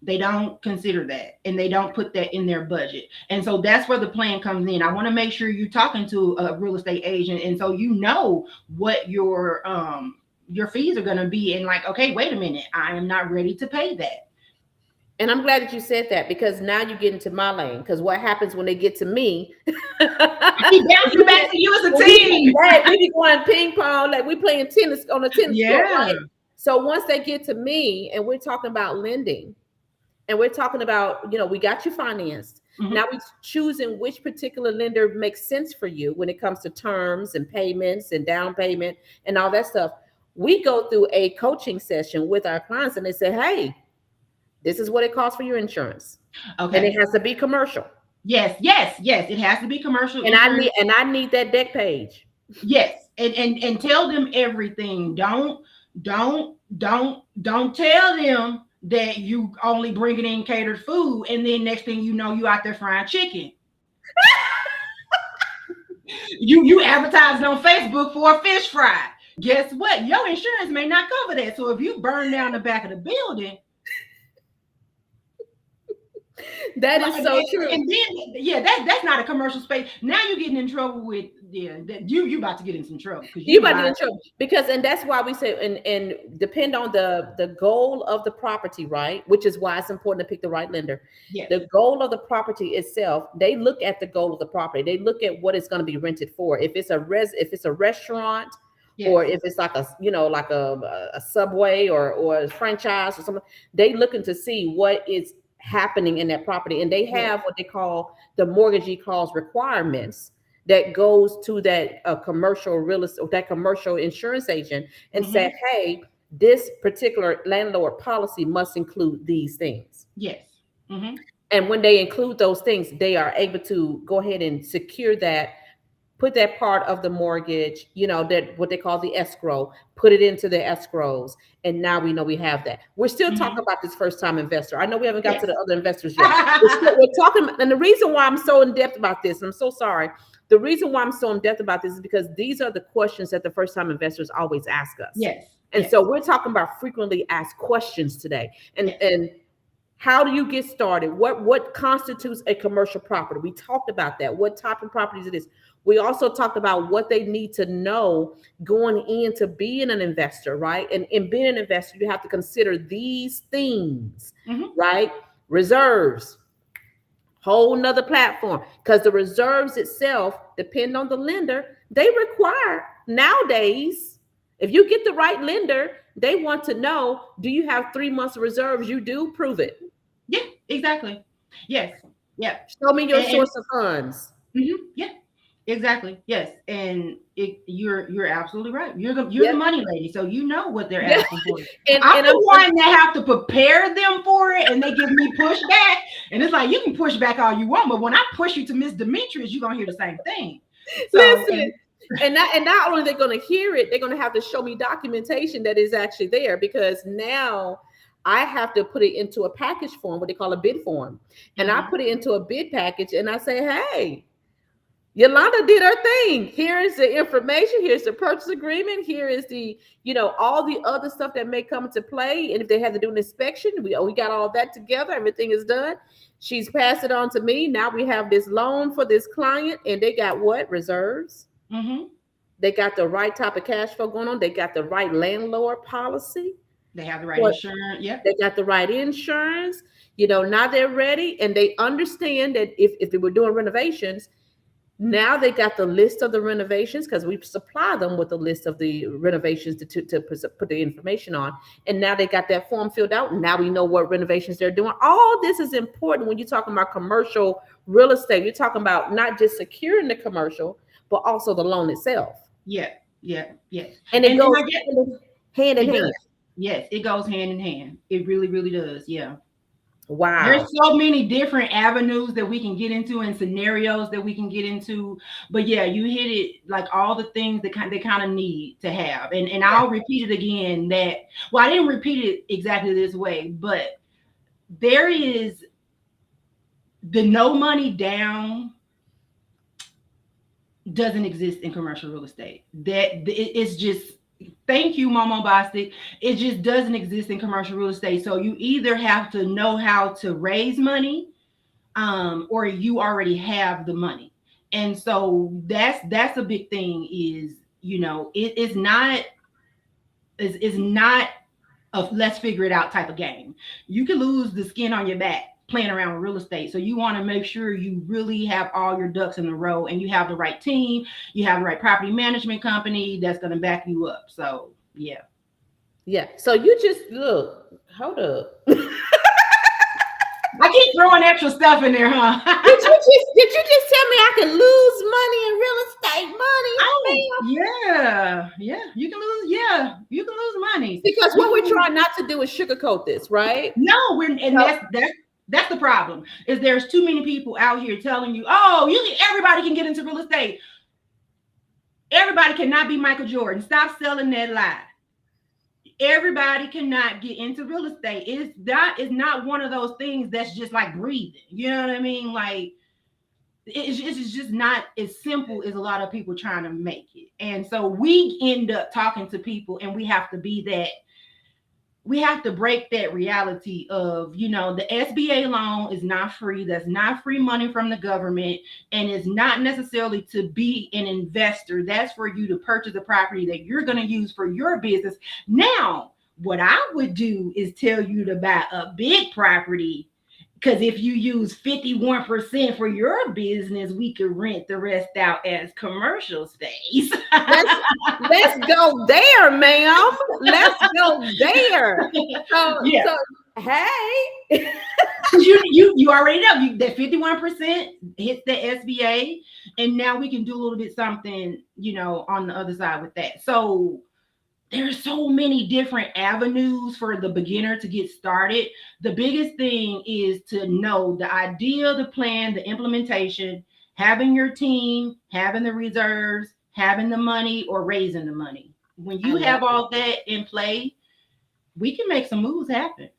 They don't consider that and they don't put that in their budget. And so that's where the plan comes in. I want to make sure you're talking to a real estate agent, and so what your fees are going to be, and like, okay, wait a minute, I am not ready to pay that. And I'm glad that you said that because now you get into my lane. Because what happens when they get to me? I keep bouncing back to you as a team. Right, we be going ping pong like we playing tennis on a tennis court, Yeah. right? So once they get to me and we're talking about lending and we're talking about, we got you financed. Mhm. Now we're choosing which particular lender makes sense for you when it comes to terms and payments and down payment and all that stuff. We go through a coaching session with our clients and they say, hey, this is what it costs for your insurance. And it Okay. has to be commercial. Yes, yes, yes. It has to be commercial And I insurance. need that deck page. Yes. And tell them everything. Don't tell them that you only bringing in catered food, and then next thing you know, you out there frying chicken. You advertised on Facebook for a fish fry. Guess what? Your insurance may not cover that. So if you burn down the back of the building, That is like, so true. and then yeah, that's not a commercial space. Now you're getting in trouble with that you about to get in some trouble because You you about to get buy. in trouble because, and that's why we say, and depend on the goal of the property, right? Which is why it's important to pick the right lender. Yes. The goal of the property itself, they look at the goal of the property. They look at what it's going to be rented for. If it's a restaurant, Yes. or if it's like a Subway or a franchise or something, they looking to see what is happening in that property, and they Yes. have what they call the mortgagee clause requirements that goes to that commercial real estate or that commercial insurance agent and say, Mm-hmm. hey, this particular landlord policy must include these things. Yes. Mm-hmm. And when they include those things, they are able to go ahead and secure that, put that part of the mortgage, that what they call the escrow, put it into the escrows. And now we know we have that. We're still talking Mm-hmm. about this first time investor. I know we haven't got to Yes. the other investors yet. We're talking, and the reason why I'm so in depth about this, and I'm so sorry. The reason why I'm so in depth about this is because these are the questions that the first time investors always ask us. Yes. And Yes. so we're talking about frequently asked questions today. And Yes. and how do you get started? What constitutes a commercial property? We talked about that. What type of properties it is. We also talked about what they need to know going into being an investor, right? And in being an investor, you have to consider these things, Mm-hmm. right? Reserves, Whole nother platform, because the reserves itself depend on the lender. They require nowadays, if you get the right lender, they want to know, do you have 3 months of reserves? You do, prove it. Yeah, exactly. Yes. Yeah. Show me your And source of funds. yeah, exactly. Yes. And you're absolutely right. You're the Yep. money lady, so you know what they're Yeah. asking for. and I'm and the one that have to prepare them for it, and they give me pushback. And it's like, you can push back all you want, but when I push you to Miss Demetrius, you're gonna hear the same thing. So, listen, and not only they're going to hear it, they're going to have to show me documentation that is actually there, because now I have to put it into a package form, what they call a bid form, and I mhm, put it into a bid package, and I say, hey, Yalanda did her thing. Here is the information. Here's the purchase agreement. Here is the, all the other stuff that may come into play. And if they have to do an inspection, we got all that together. Everything is done. She's passed it on to me. Now we have this loan for this client, and they got what? Reserves. mhm. They got the right type of cash flow going on. They got the right landlord policy. They have the right What insurance. Yep. they got the right insurance. Now they're ready, and they understand that if they were doing renovations, now they got the list of the renovations, because we supply them with the list of the renovations to put the information on. And now they got that form filled out. Now we know what renovations they're doing. All this is important when you're talking about commercial real estate. You're talking about not just securing the commercial, but also the loan itself. Yeah. Yeah. Yes. And it And then goes I get hand in it hand. does. Yes, it goes hand in hand. It really, really does. Yeah. Wow. There's so many different avenues that we can get into and scenarios that we can get into. But yeah, you hit it, like all the things that they kind of need to have. And Yeah. I'll repeat it again that, well, I didn't repeat it exactly this way, but there is the no money down doesn't exist in commercial real estate. It's just, thank you, Momo Bostic. It just doesn't exist in commercial real estate. So you either have to know how to raise money, or you already have the money. And so that's a big thing. Is, it's not a let's figure it out type of game. You can lose the skin on your back playing around with real estate. So you want to make sure you really have all your ducks in a row, and you have the right team, you have the right property management company that's going to back you up. So yeah. Yeah. So you just look, hold up. I keep throwing extra stuff in there, huh? Did you just tell me I can lose money in real estate? Money, Oh, ma'am? yeah. Yeah. You can lose. Yeah. You can lose money. Because what we're trying not to do is sugarcoat this, right? No, and that's the problem. Is there's too many people out here telling you, oh, everybody can get into real estate. Everybody cannot be Michael Jordan. Stop selling that lie. Everybody cannot get into real estate. It's not one of those things that's just like breathing. You know what I mean? Like, it's just not as simple as a lot of people trying to make it. And so we end up talking to people, and we have to be that. We have to break that reality of, the SBA loan is not free. That's not free money from the government. And it's not necessarily to be an investor. That's for you to purchase a property that you're going to use for your business. Now, what I would do is tell you to buy a big property, because if you use 51% for your business, we could rent the rest out as commercial space. Let's go there, ma'am. Let's go there. Yeah. So hey. you already know that 51% hits the SBA, and now we can do a little bit something, on the other side with that. So there's so many different avenues for the beginner to get started. The biggest thing is to know the idea, the plan, the implementation, having your team, having the reserves, having the money, or raising the money. When you have all that in play, we can make some moves happen.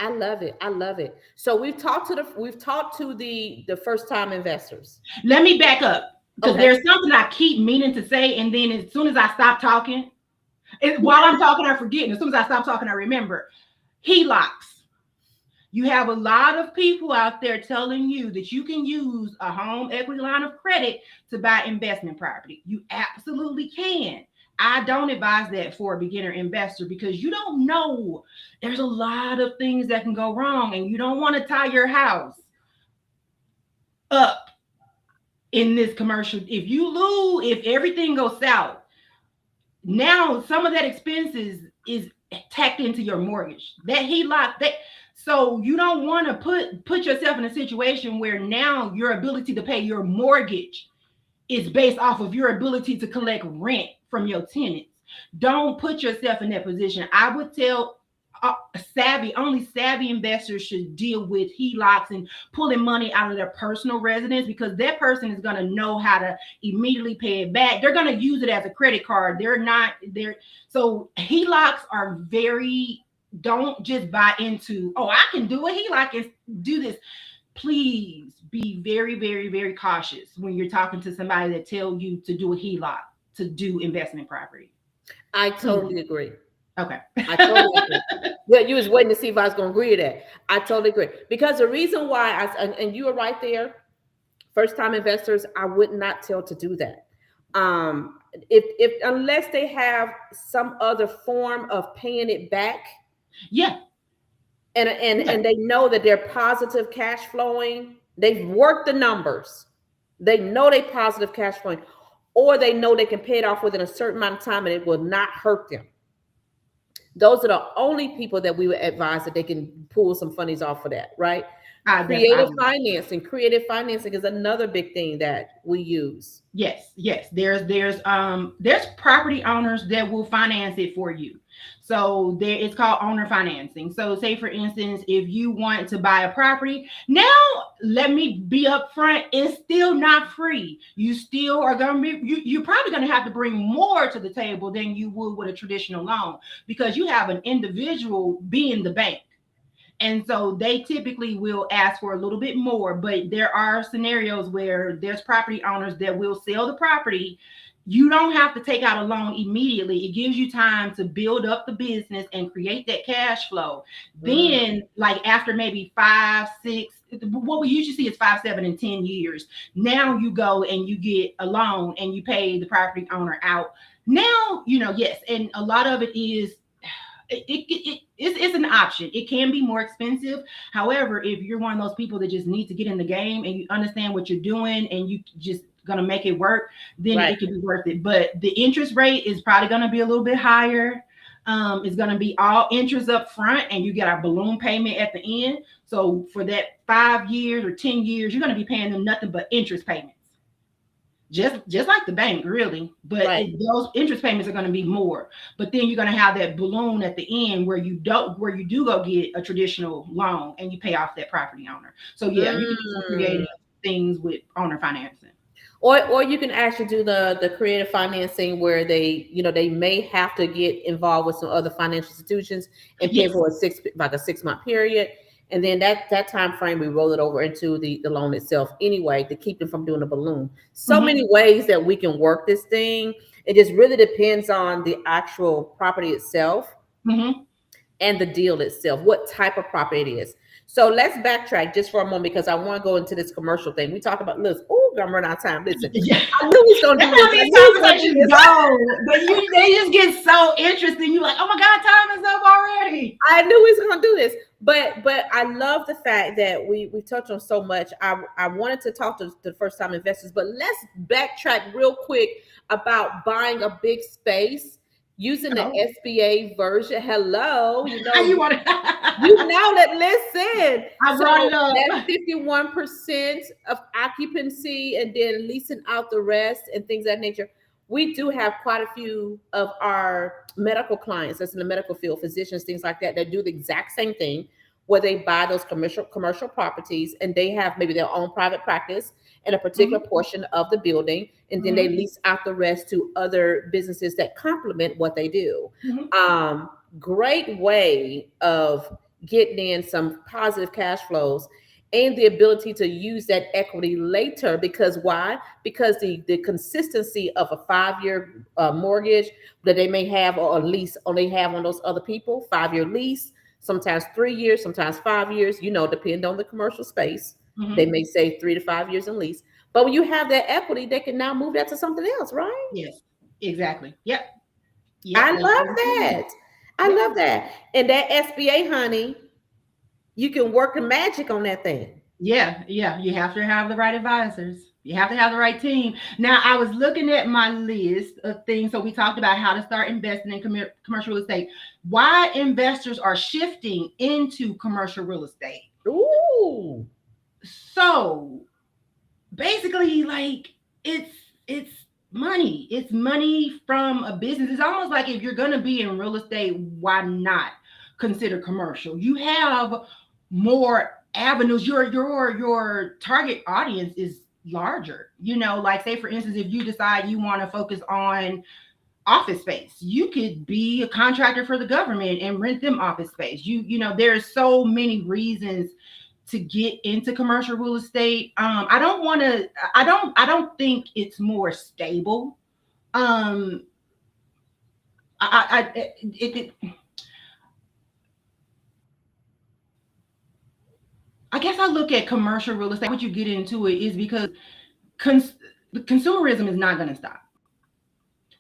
I love it. I love it. So we've talked to the first time investors. Let me back up, because Okay. there's something I keep meaning to say, and then as soon as I stop talking, while I'm talking, I forget. And as soon as I stop talking, I remember. HELOCs. You have a lot of people out there telling you that you can use a home equity line of credit to buy investment property. You absolutely can. I don't advise that for a beginner investor, because you don't know. There's a lot of things that can go wrong, and you don't want to tie your house up in this commercial. If you lose, if everything goes south, now some of that expenses is tacked into your mortgage. That HELOC, that, so you don't want to put yourself in a situation where now your ability to pay your mortgage is based off of your ability to collect rent from your tenants. Don't put yourself in that position. I would tell savvy investors should deal with HELOCs and pulling money out of their personal residence, because that person is going to know how to immediately pay it back. They're going to use it as a credit card. They're not there. So HELOCs are very, don't just buy into, oh, I can do a HELOC and do this. Please be very, very, very cautious when you're talking to somebody that tell you to do a HELOC to do investment property. I totally agree. Okay. I totally agree. Yeah, you was waiting to see if I was going to agree to that. I totally agree, because the reason why and you were right there, first time investors, I would not tell to do that. If unless they have some other form of paying it back, yeah, and they know that they're positive cash flowing, they've worked the numbers, they know they positive cash flowing, or they know they can pay it off within a certain amount of time and it will not hurt them. Those are the only people that we would advise that they can pull some funnies off of that, right? Creative financing is another big thing that we use. Yes. There's property owners that will finance it for you. So there, it's called owner financing. So say for instance, if you want to buy a property, now let me be upfront, it's still not free. You still are gonna be, you're probably gonna have to bring more to the table than you would with a traditional loan, because you have an individual being the bank. And so they typically will ask for a little bit more, but there are scenarios where there's property owners that will sell the property. You don't have to take out a loan immediately. It gives you time to build up the business and create that cash flow. Then, like after maybe 5, 6, what we usually see is 5, 7, and 10 years. Now you go and you get a loan and you pay the property owner out. Now, yes. And a lot of it is, it's an option. It can be more expensive. However, if you're one of those people that just need to get in the game and you understand what you're doing and you just gonna make it work, then it can be worth it. But the interest rate is probably gonna be a little bit higher. It's gonna be all interest up front and you get a balloon payment at the end. So for that 5 years or 10 years, you're gonna be paying them nothing but interest payments. Just like the bank, really, but those interest payments are going to be more. But then you're going to have that balloon at the end where you do go get a traditional loan and you pay off that property owner. So yeah, you can do some creative things with owner financing. Or you can actually do the creative financing where they may have to get involved with some other financial institutions and pay for a 6-month period. And then that time frame, we roll it over into the loan itself anyway to keep them from doing a balloon. So many ways that we can work this thing. It just really depends on the actual property itself and the deal itself, what type of property it is. So let's backtrack just for a moment because I want to go into this commercial thing. We talked about, listen, I'm running out of time. Listen, I knew we was going to do this. But they just get so interesting. You're like, oh my God, time is up already. I knew we was going to do this. But I love the fact that we touched on so much. I wanted to talk to the first time investors, but let's backtrack real quick about buying a big space using the SBA version. Hello, you now that listen. I brought it up. That's 51% of occupancy and then leasing out the rest and things of that nature. We do have quite a few of our medical clients that's in the medical field, physicians, things like that do the exact same thing, where they buy those commercial properties and they have maybe their own private practice in a particular portion of the building, and then they lease out the rest to other businesses that complement what they do. Great way of getting in some positive cash flows and the ability to use that equity later. Because why? Because the consistency of a 5-year mortgage that they may have or a lease or they have on those other people, 5-year lease, sometimes 3 years, sometimes 5 years, depend on the commercial space. They may say 3 to 5 years in lease. But when you have that equity, they can now move that to something else, right? Yes, exactly. Yep. I love that. I love that. And that SBA, honey, you can work the magic on that thing. Yeah, yeah, you have to have the right advisors. You have to have the right team. Now, I was looking at my list of things. So we talked about how to start investing in commercial real estate. Why investors are shifting into commercial real estate. Ooh. So basically, like it's it's money. It's money from a business. It's almost like if you're gonna be in real estate, why not consider commercial? You have more avenues. Your target audience is larger. Like say for instance, if you decide you want to focus on office space, you could be a contractor for the government and rent them office space. There's so many reasons to get into commercial real estate. I don't want to. I don't think it's more stable. Um, I guess I look at commercial real estate. What you get into it is because cons- consumerism is not going to stop.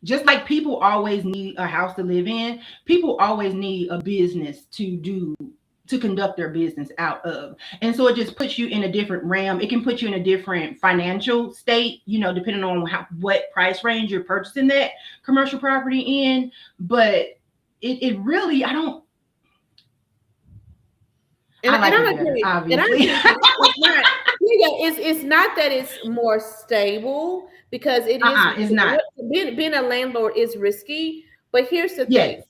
Just like people always need a house to live in, people always need a business to conduct their business out of. And so it just puts you in a different realm. It can put you in a different financial state, depending on what price range you're purchasing that commercial property in. But it really, And I like I it better, agree. And I obviously. agree. It's not. Yeah, it's not that it's more stable because it is It's not. being a landlord is risky. But here's the thing: Yes.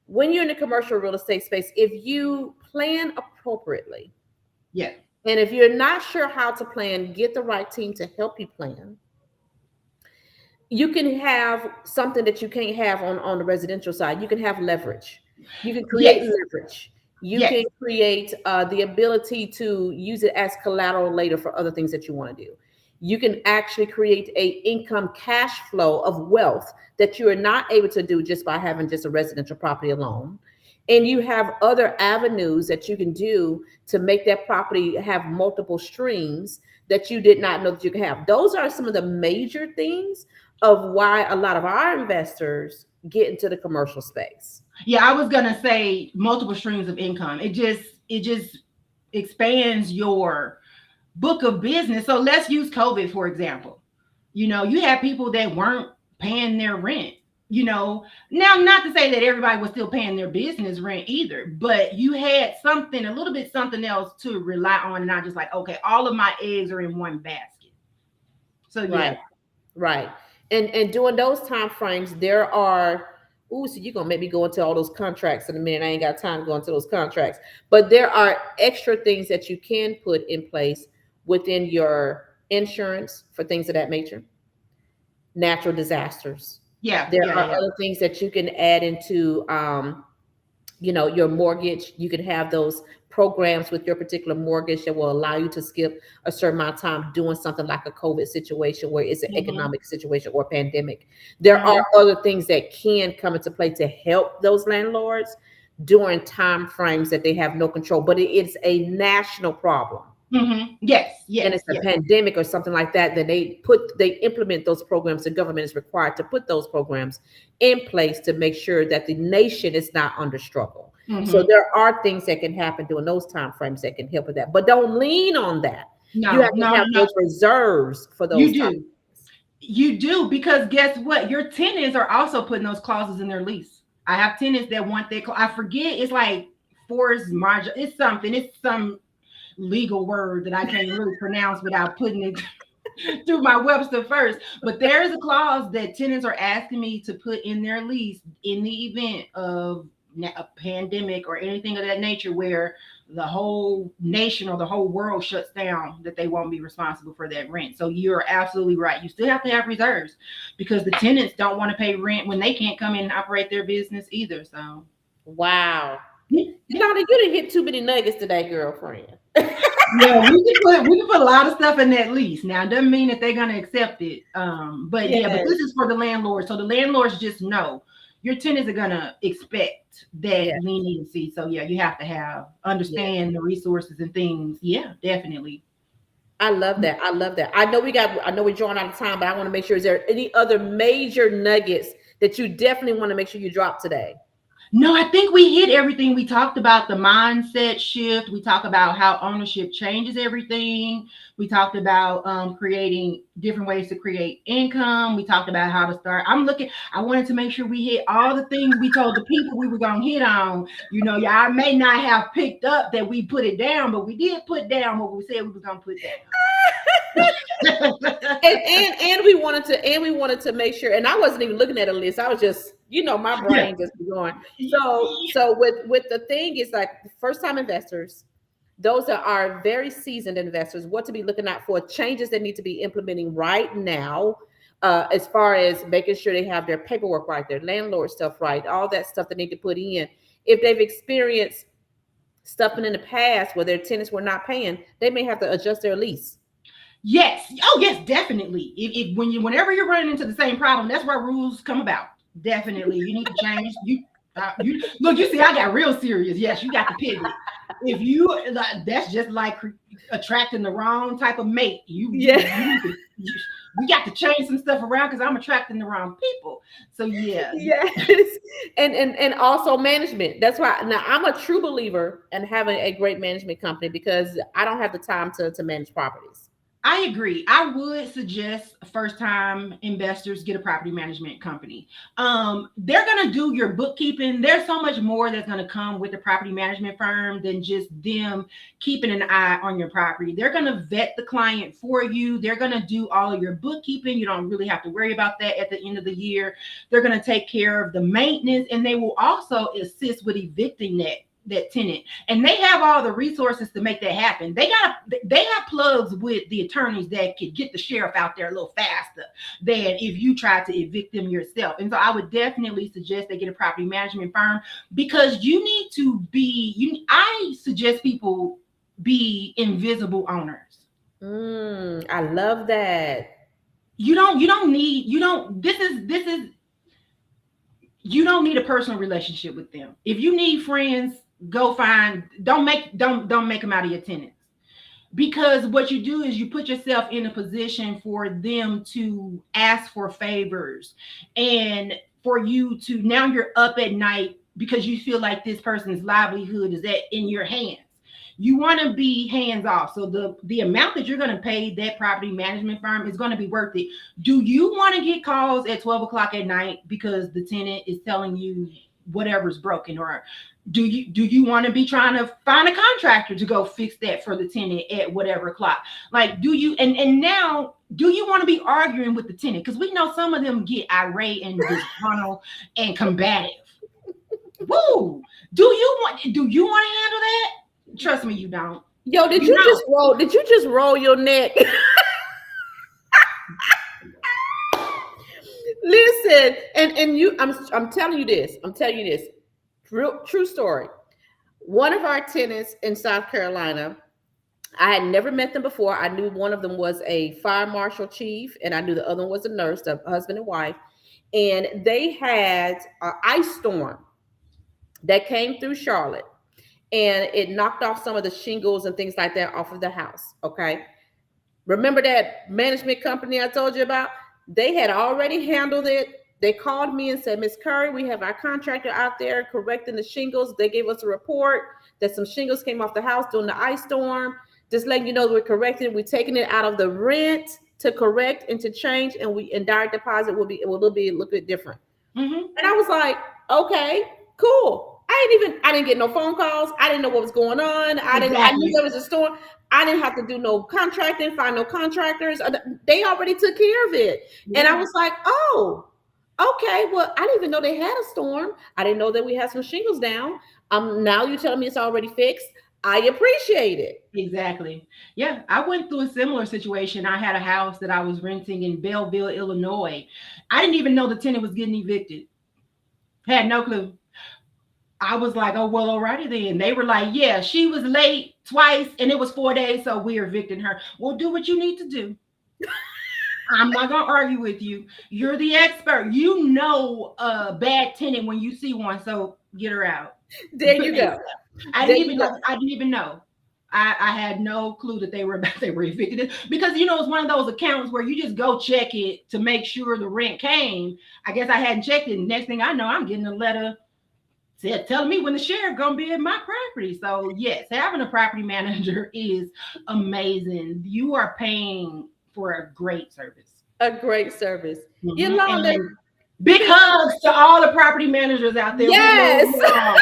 when you're in the commercial real estate space, if you plan appropriately, Yes. and if you're not sure how to plan, get the right team to help you plan. You can have something that you can't have on the residential side. You can have leverage. You can create Yes. leverage. You Yes. can create the ability to use it as collateral later for other things that you want to do. You can actually create a income cash flow of wealth that you are not able to do just by having just a residential property alone. And you have other avenues that you can do to make that property have multiple streams that you did not know that you could have. Those are some of the major things of why a lot of our investors get into the commercial space. Yeah, I was gonna say multiple streams of income. It just expands your book of business. So let's use COVID for example. You had people that weren't paying their rent. Now not to say that everybody was still paying their business rent either, but you had something, a little bit something else to rely on, and not just like, okay, all of my eggs are in one basket. So yeah. Right, right. And during those time frames, there are so you're gonna make me go into all those contracts in a minute. I ain't got time to go into those contracts. But there are extra things that you can put in place within your insurance for things of that nature, natural disasters. Yeah, There yeah, are yeah. other things that you can add into your mortgage. You can have those programs with your particular mortgage that will allow you to skip a certain amount of time doing something like a COVID situation where it's an Mm-hmm. economic situation or pandemic. There are other things that can come into play to help those landlords during time frames that they have no control, but it is a national problem. Mm-hmm. Yes, And yes, it's a yes. pandemic or something like that, then they implement those programs. The government is required to put those programs in place to make sure that the nation is not under struggle. So Mm-hmm. there are things that can happen during those time frames that can help with that. But don't lean on that. You No, have to no, have no, no. those reserves for You those times. do. You do, because guess what? Your tenants are also putting those clauses in their lease. I have tenants that want their, I forget, it's like force margin. It's something, it's some legal word that I can't really pronounce without putting it through my Webster first. But there's a clause that tenants are asking me to put in their lease in the event of a pandemic or anything of that nature where the whole nation or the whole world shuts down, that they won't be responsible for that rent. So you're absolutely right. You still have to have reserves because the tenants don't want to pay rent when they can't come in and operate their business either. So Wow. yeah, Yolanda, you didn't hit too many nuggets today, girlfriend. yeah, we can put a lot of stuff in that lease. Now, it doesn't mean that they're gonna accept it. But yeah, but Yes. this is for the landlord. So the landlords just know your tenants are gonna expect that Yeah. leniency. So yeah, you have to have Yeah. understand the resources and things. Yeah, definitely. I love that. I love that. I know we're drawing out of time, but I want to make sure, is there any other major nuggets that you definitely want to make sure you drop today? No, I think we hit everything. We talked about the mindset shift. We talked about how ownership changes everything. We talked about creating different ways to create income. We talked about how to start. I wanted to make sure we hit all the things we told the people we were going to hit on. You know, y'all may not have picked up that we put it down, but we did put down what we said we were going to put down. And we wanted to make sure, and I wasn't even looking at a list. I was just, my Yeah. brain just be going. So with the thing is like first time investors, those that are very seasoned investors, what to be looking out for, changes they need to be implementing right now, as far as making sure they have their paperwork right, their landlord stuff right, all that stuff they need to put in. If they've experienced stuff in the past where their tenants were not paying, they may have to adjust their lease. Yes. Oh, yes, definitely. If whenever you're running into the same problem, that's where rules come about. Definitely, you need to change. You look. You see, I got real serious. Yes, you got to pivot. If you that's just like attracting the wrong type of mate. Yeah. We got to change some stuff around because I'm attracting the wrong people. So yeah. Yes. And also management. That's why now I'm a true believer in having a great management company because I don't have the time to manage properties. I agree. I would suggest first time investors get a property management company. They're going to do your bookkeeping. There's so much more that's going to come with the property management firm than just them keeping an eye on your property. They're going to vet the client for you. They're going to do all of your bookkeeping. You don't really have to worry about that at the end of the year. They're going to take care of the maintenance, and they will also assist with evicting that tenant, and they have all the resources to make that happen. They have plugs with the attorneys that could get the sheriff out there a little faster than if you try to evict them yourself. And so I would definitely suggest they get a property management firm because you need to be I suggest people be invisible owners. I love that. You don't need you don't need a personal relationship with them. If you need friends, go find, don't make them out of your tenants. Because what you do is you put yourself in a position for them to ask for favors and for you to, now you're up at night because you feel like this person's livelihood is in your hands. You want to be hands off. So the amount that you're going to pay that property management firm is going to be worth it. Do you want to get calls at 12 o'clock at night because the tenant is telling you whatever's broken? Or do you want to be trying to find a contractor to go fix that for the tenant at whatever o'clock? Like, do you, and now, do you want to be arguing with the tenant? Because we know some of them get irate and disgruntled and combative. Woo! Do you want to handle that? Trust me, you don't. Yo, did you just roll your neck? Listen, and you, I'm telling you this. True story. One of our tenants in South Carolina, I had never met them before. I knew one of them was a fire marshal chief, and I knew the other one was a nurse, a husband and wife. And they had an ice storm that came through Charlotte, and it knocked off some of the shingles and things like that off of the house. Okay. Remember that management company I told you about? They had already handled it. They called me and said, Miss Curry, we have our contractor out there correcting the shingles. They gave us a report that some shingles came off the house during the ice storm. Just letting you know we're correcting. We're taking it out of the rent to correct and to change, and direct deposit will be a little bit different. Mm-hmm. And I was like, okay, cool. I didn't get no phone calls. I didn't know what was going on. I knew there was a storm. I didn't have to do no contracting, find no contractors. They already took care of it. Yeah. And I was like, oh, okay. Well, I didn't even know they had a storm. I didn't know that we had some shingles down. Now you're telling me it's already fixed. I appreciate it. Exactly. Yeah, I went through a similar situation. I had a house that I was renting in Belleville, Illinois. I didn't even know the tenant was getting evicted. Had no clue. I was like, oh, well, alrighty then. They were like, yeah, she was late twice and it was 4 days, so we're evicting her. Well, do what you need to do. I'm not going to argue with you. You're the expert. You know a bad tenant when you see one, so get her out. There you go. I didn't even know. I had no clue that they were evicted, because it's one of those accounts where you just go check it to make sure the rent came. I guess I hadn't checked it. Next thing I know, I'm getting a letter telling me when the sheriff gonna be at my property. So yes, having a property manager is amazing. You are paying for a great service. A great service. Yolanda, And big hugs to all the property managers out there. We love yes. you all.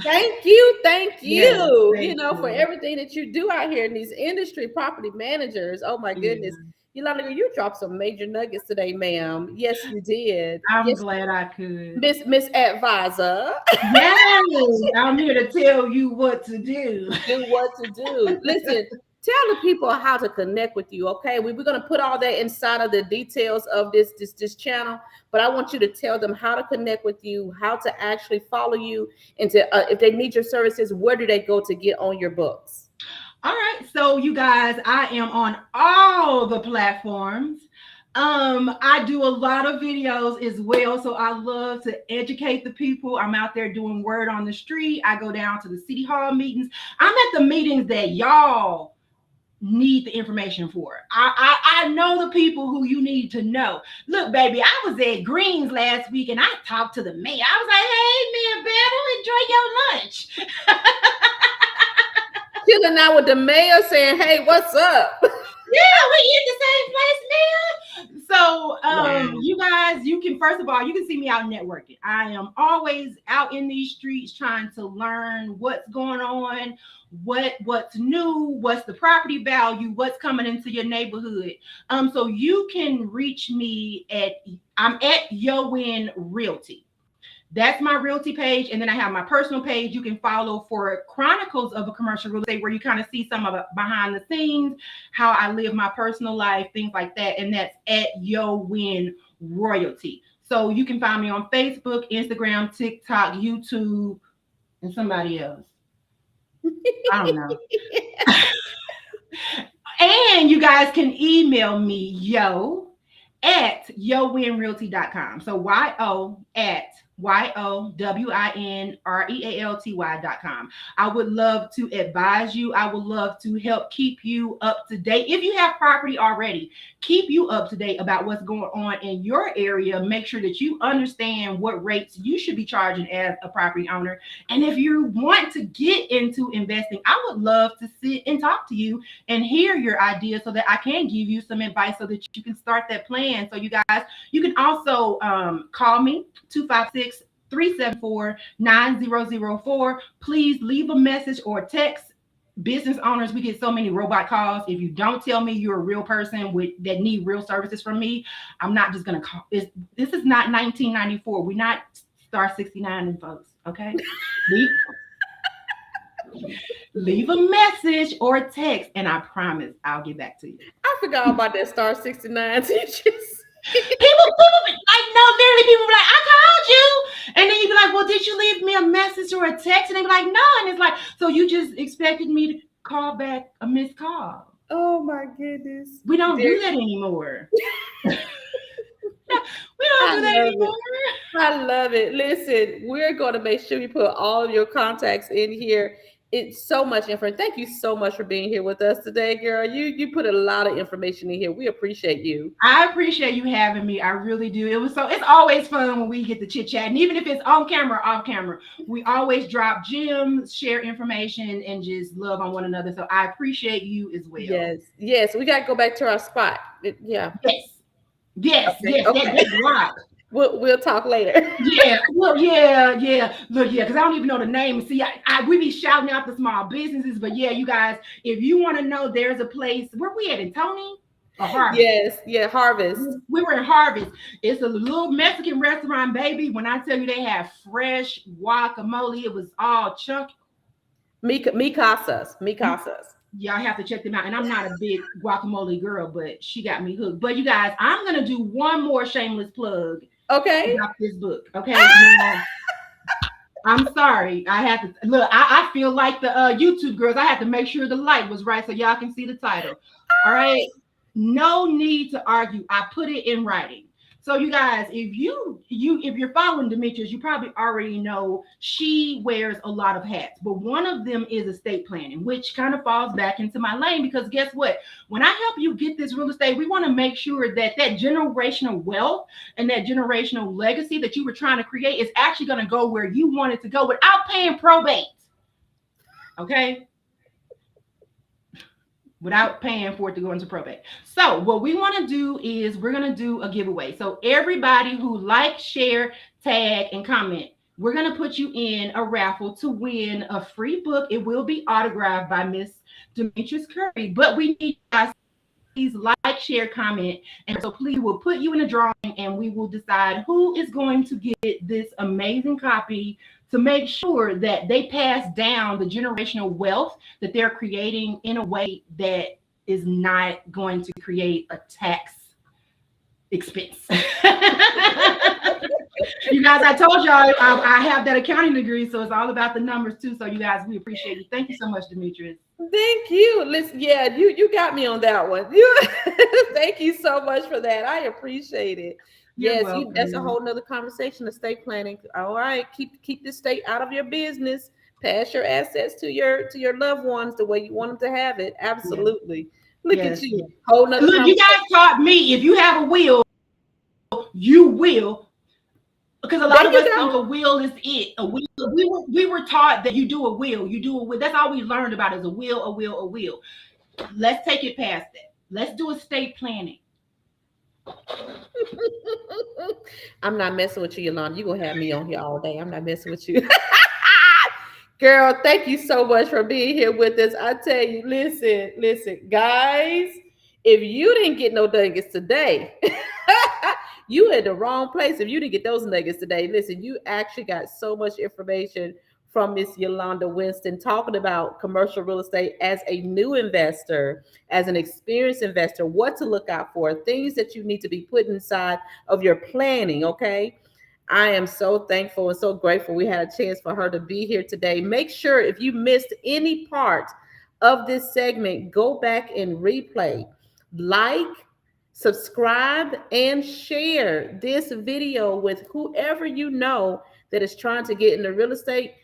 Thank you. Thank Yes, you. thank For you. everything that you do out here in these industry property managers. Oh my goodness. Yeah. Yolanda, you dropped some major nuggets today, ma'am. Yes, you did. I'm Yes, glad I could. Miss Advisor. Yes, I'm here to tell you what to do. Do what to do. Listen, tell the people how to connect with you. Okay, we're gonna put all that inside of the details of this channel, but I want you to tell them how to connect with you, how to actually follow you, and to if they need your services, where do they go to get on your books? All right, so you guys, I am on all the platforms. I do a lot of videos as well, so I love to educate the people. I'm out there doing word on the street. I go down to the city hall meetings. I'm at the meetings that y'all need the information for. I know the people who you need to know. Look, baby, I was at Greens last week and I talked to the mayor. I was like, hey, man, Battle, enjoy your lunch. Chilling out with the mayor saying, "Hey, what's up?" Yeah, we in the same place, man. So, Wow. you guys, you can first of all, you can see me out networking. I am always out in these streets trying to learn what's going on, what's new, what's the property value, what's coming into your neighborhood. So you can reach me I'm at Yo Win Realty. That's my realty page. And then I have my personal page you can follow for chronicles of a commercial real estate, where you kind of see some of it behind the scenes, how I live my personal life, things like that. And that's at Yo Win Royalty. So you can find me on Facebook, Instagram, TikTok, YouTube, and somebody else. I don't know. And you guys can email me at yowinrealty.com. So YOWINREALTY.com. I would love to advise you. I would love to help keep you up to date. If you have property already, keep you up to date about what's going on in your area. Make sure that you understand what rates you should be charging as a property owner. And if you want to get into investing, I would love to sit and talk to you and hear your ideas so that I can give you some advice so that you can start that plan. So you guys, you can also call me 256-374-9004. Please leave a message or text. Business owners, we get so many robot calls. If you don't tell me you're a real person that need real services from me, I'm not just gonna call. This is not 1994. We're not star 69 and folks. Okay, leave a message or a text, and I promise I'll get back to you. I forgot about that star 69 teachers. People like, no, literally, people be like, I called you. And then you be like, well, did you leave me a message or a text? And they be like, no. And it's like, so you just expected me to call back a missed call. Oh my goodness. We don't do that anymore. We don't do that anymore. I love it. Listen, we're going to make sure we put all of your contacts in here. It's so much information. Thank you so much for being here with us today, girl. You put a lot of information in here. We appreciate you. I appreciate you having me. I really do. It's always fun when we get to chit chat. And even if it's on camera or off camera, we always drop gems, share information, and just love on one another. So I appreciate you as well. Yes. We got to go back to our spot. Yes. Okay. That's right. We'll talk later. Yeah. Look, yeah. Look, yeah, because I don't even know the name. See, we be shouting out the small businesses, but yeah, you guys, if you want to know, there's a place. Where we at, in Tony? Or Harvest? Yes, yeah, Harvest. We were in Harvest. It's a little Mexican restaurant, baby. When I tell you they have fresh guacamole, it was all chunky. Mi casas. Y'all have to check them out. And I'm not a big guacamole girl, but she got me hooked. But you guys, I'm gonna do one more shameless plug. Okay. About this book. Okay. Now, I'm sorry. I have to look. I feel like the YouTube girls. I have to make sure the light was right so y'all can see the title. All right. No need to argue. I put it in writing. So you guys, if you're following Demetrius, you probably already know she wears a lot of hats, but one of them is estate planning, which kind of falls back into my lane because guess what? When I help you get this real estate, we want to make sure that that generational wealth and that generational legacy that you were trying to create is actually going to go where you want it to go without paying probate. Okay? Without paying for it to go into probate. So what we want to do is we're going to do a giveaway. So everybody who like, share, tag, and comment, we're going to put you in a raffle to win a free book. It will be autographed by Miss Demetrius Curry, but we need you guys please like, share, comment, and so please we'll put you in a drawing and we will decide who is going to get this amazing copy to make sure that they pass down the generational wealth that they're creating in a way that is not going to create a tax expense. You guys, I told y'all I have that accounting degree, so it's all about the numbers too. So you guys, we appreciate you. Thank you so much, Demetrius. Thank you. Listen, yeah, you got me on that one. You thank you so much for that. I appreciate it. You're Yes, welcome. that's a whole nother conversation, estate planning. All right, keep the state out of your business. Pass your assets to your loved ones the way you want them to have it. Absolutely. Look Yes. at you. Whole nother Look, you guys taught me if you have a will, you will. Because a lot There of you us go. think a will is it. A will. We were taught that you do a will. You do a will. That's all we learned about is a will, a will, a will. Let's take it past that. Let's do estate planning. I'm not messing with you, Yalanda. You're gonna have me on here all day. I'm not messing with you. Girl, thank you so much for being here with us. I tell you, listen, guys, if you didn't get no nuggets today, you in the wrong place. If you didn't get those nuggets today, listen, you actually got so much information from Miss Yalanda Winston talking about commercial real estate as a new investor, as an experienced investor, what to look out for, things that you need to be put inside of your planning, okay? I am so thankful and so grateful we had a chance for her to be here today. Make sure if you missed any part of this segment, go back and replay, like, subscribe, and share this video with whoever you know that is trying to get in the real estate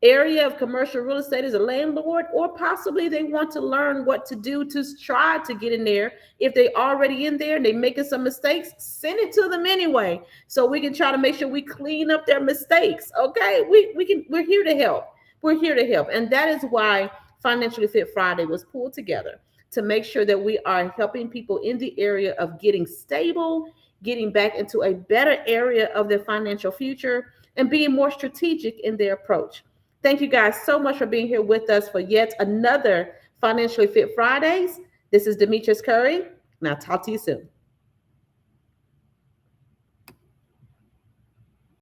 area of commercial real estate as a landlord, or possibly they want to learn what to do to try to get in there. If they already in there and they making some mistakes, send it to them anyway, so we can try to make sure we clean up their mistakes. Okay, we're here to help. We're here to help, and that is why Financially Fit Friday was pulled together, to make sure that we are helping people in the area of getting stable, getting back into a better area of their financial future, and being more strategic in their approach. Thank you guys so much for being here with us for yet another Financially Fit Fridays. This is Demetrius Curry, and I'll talk to you soon.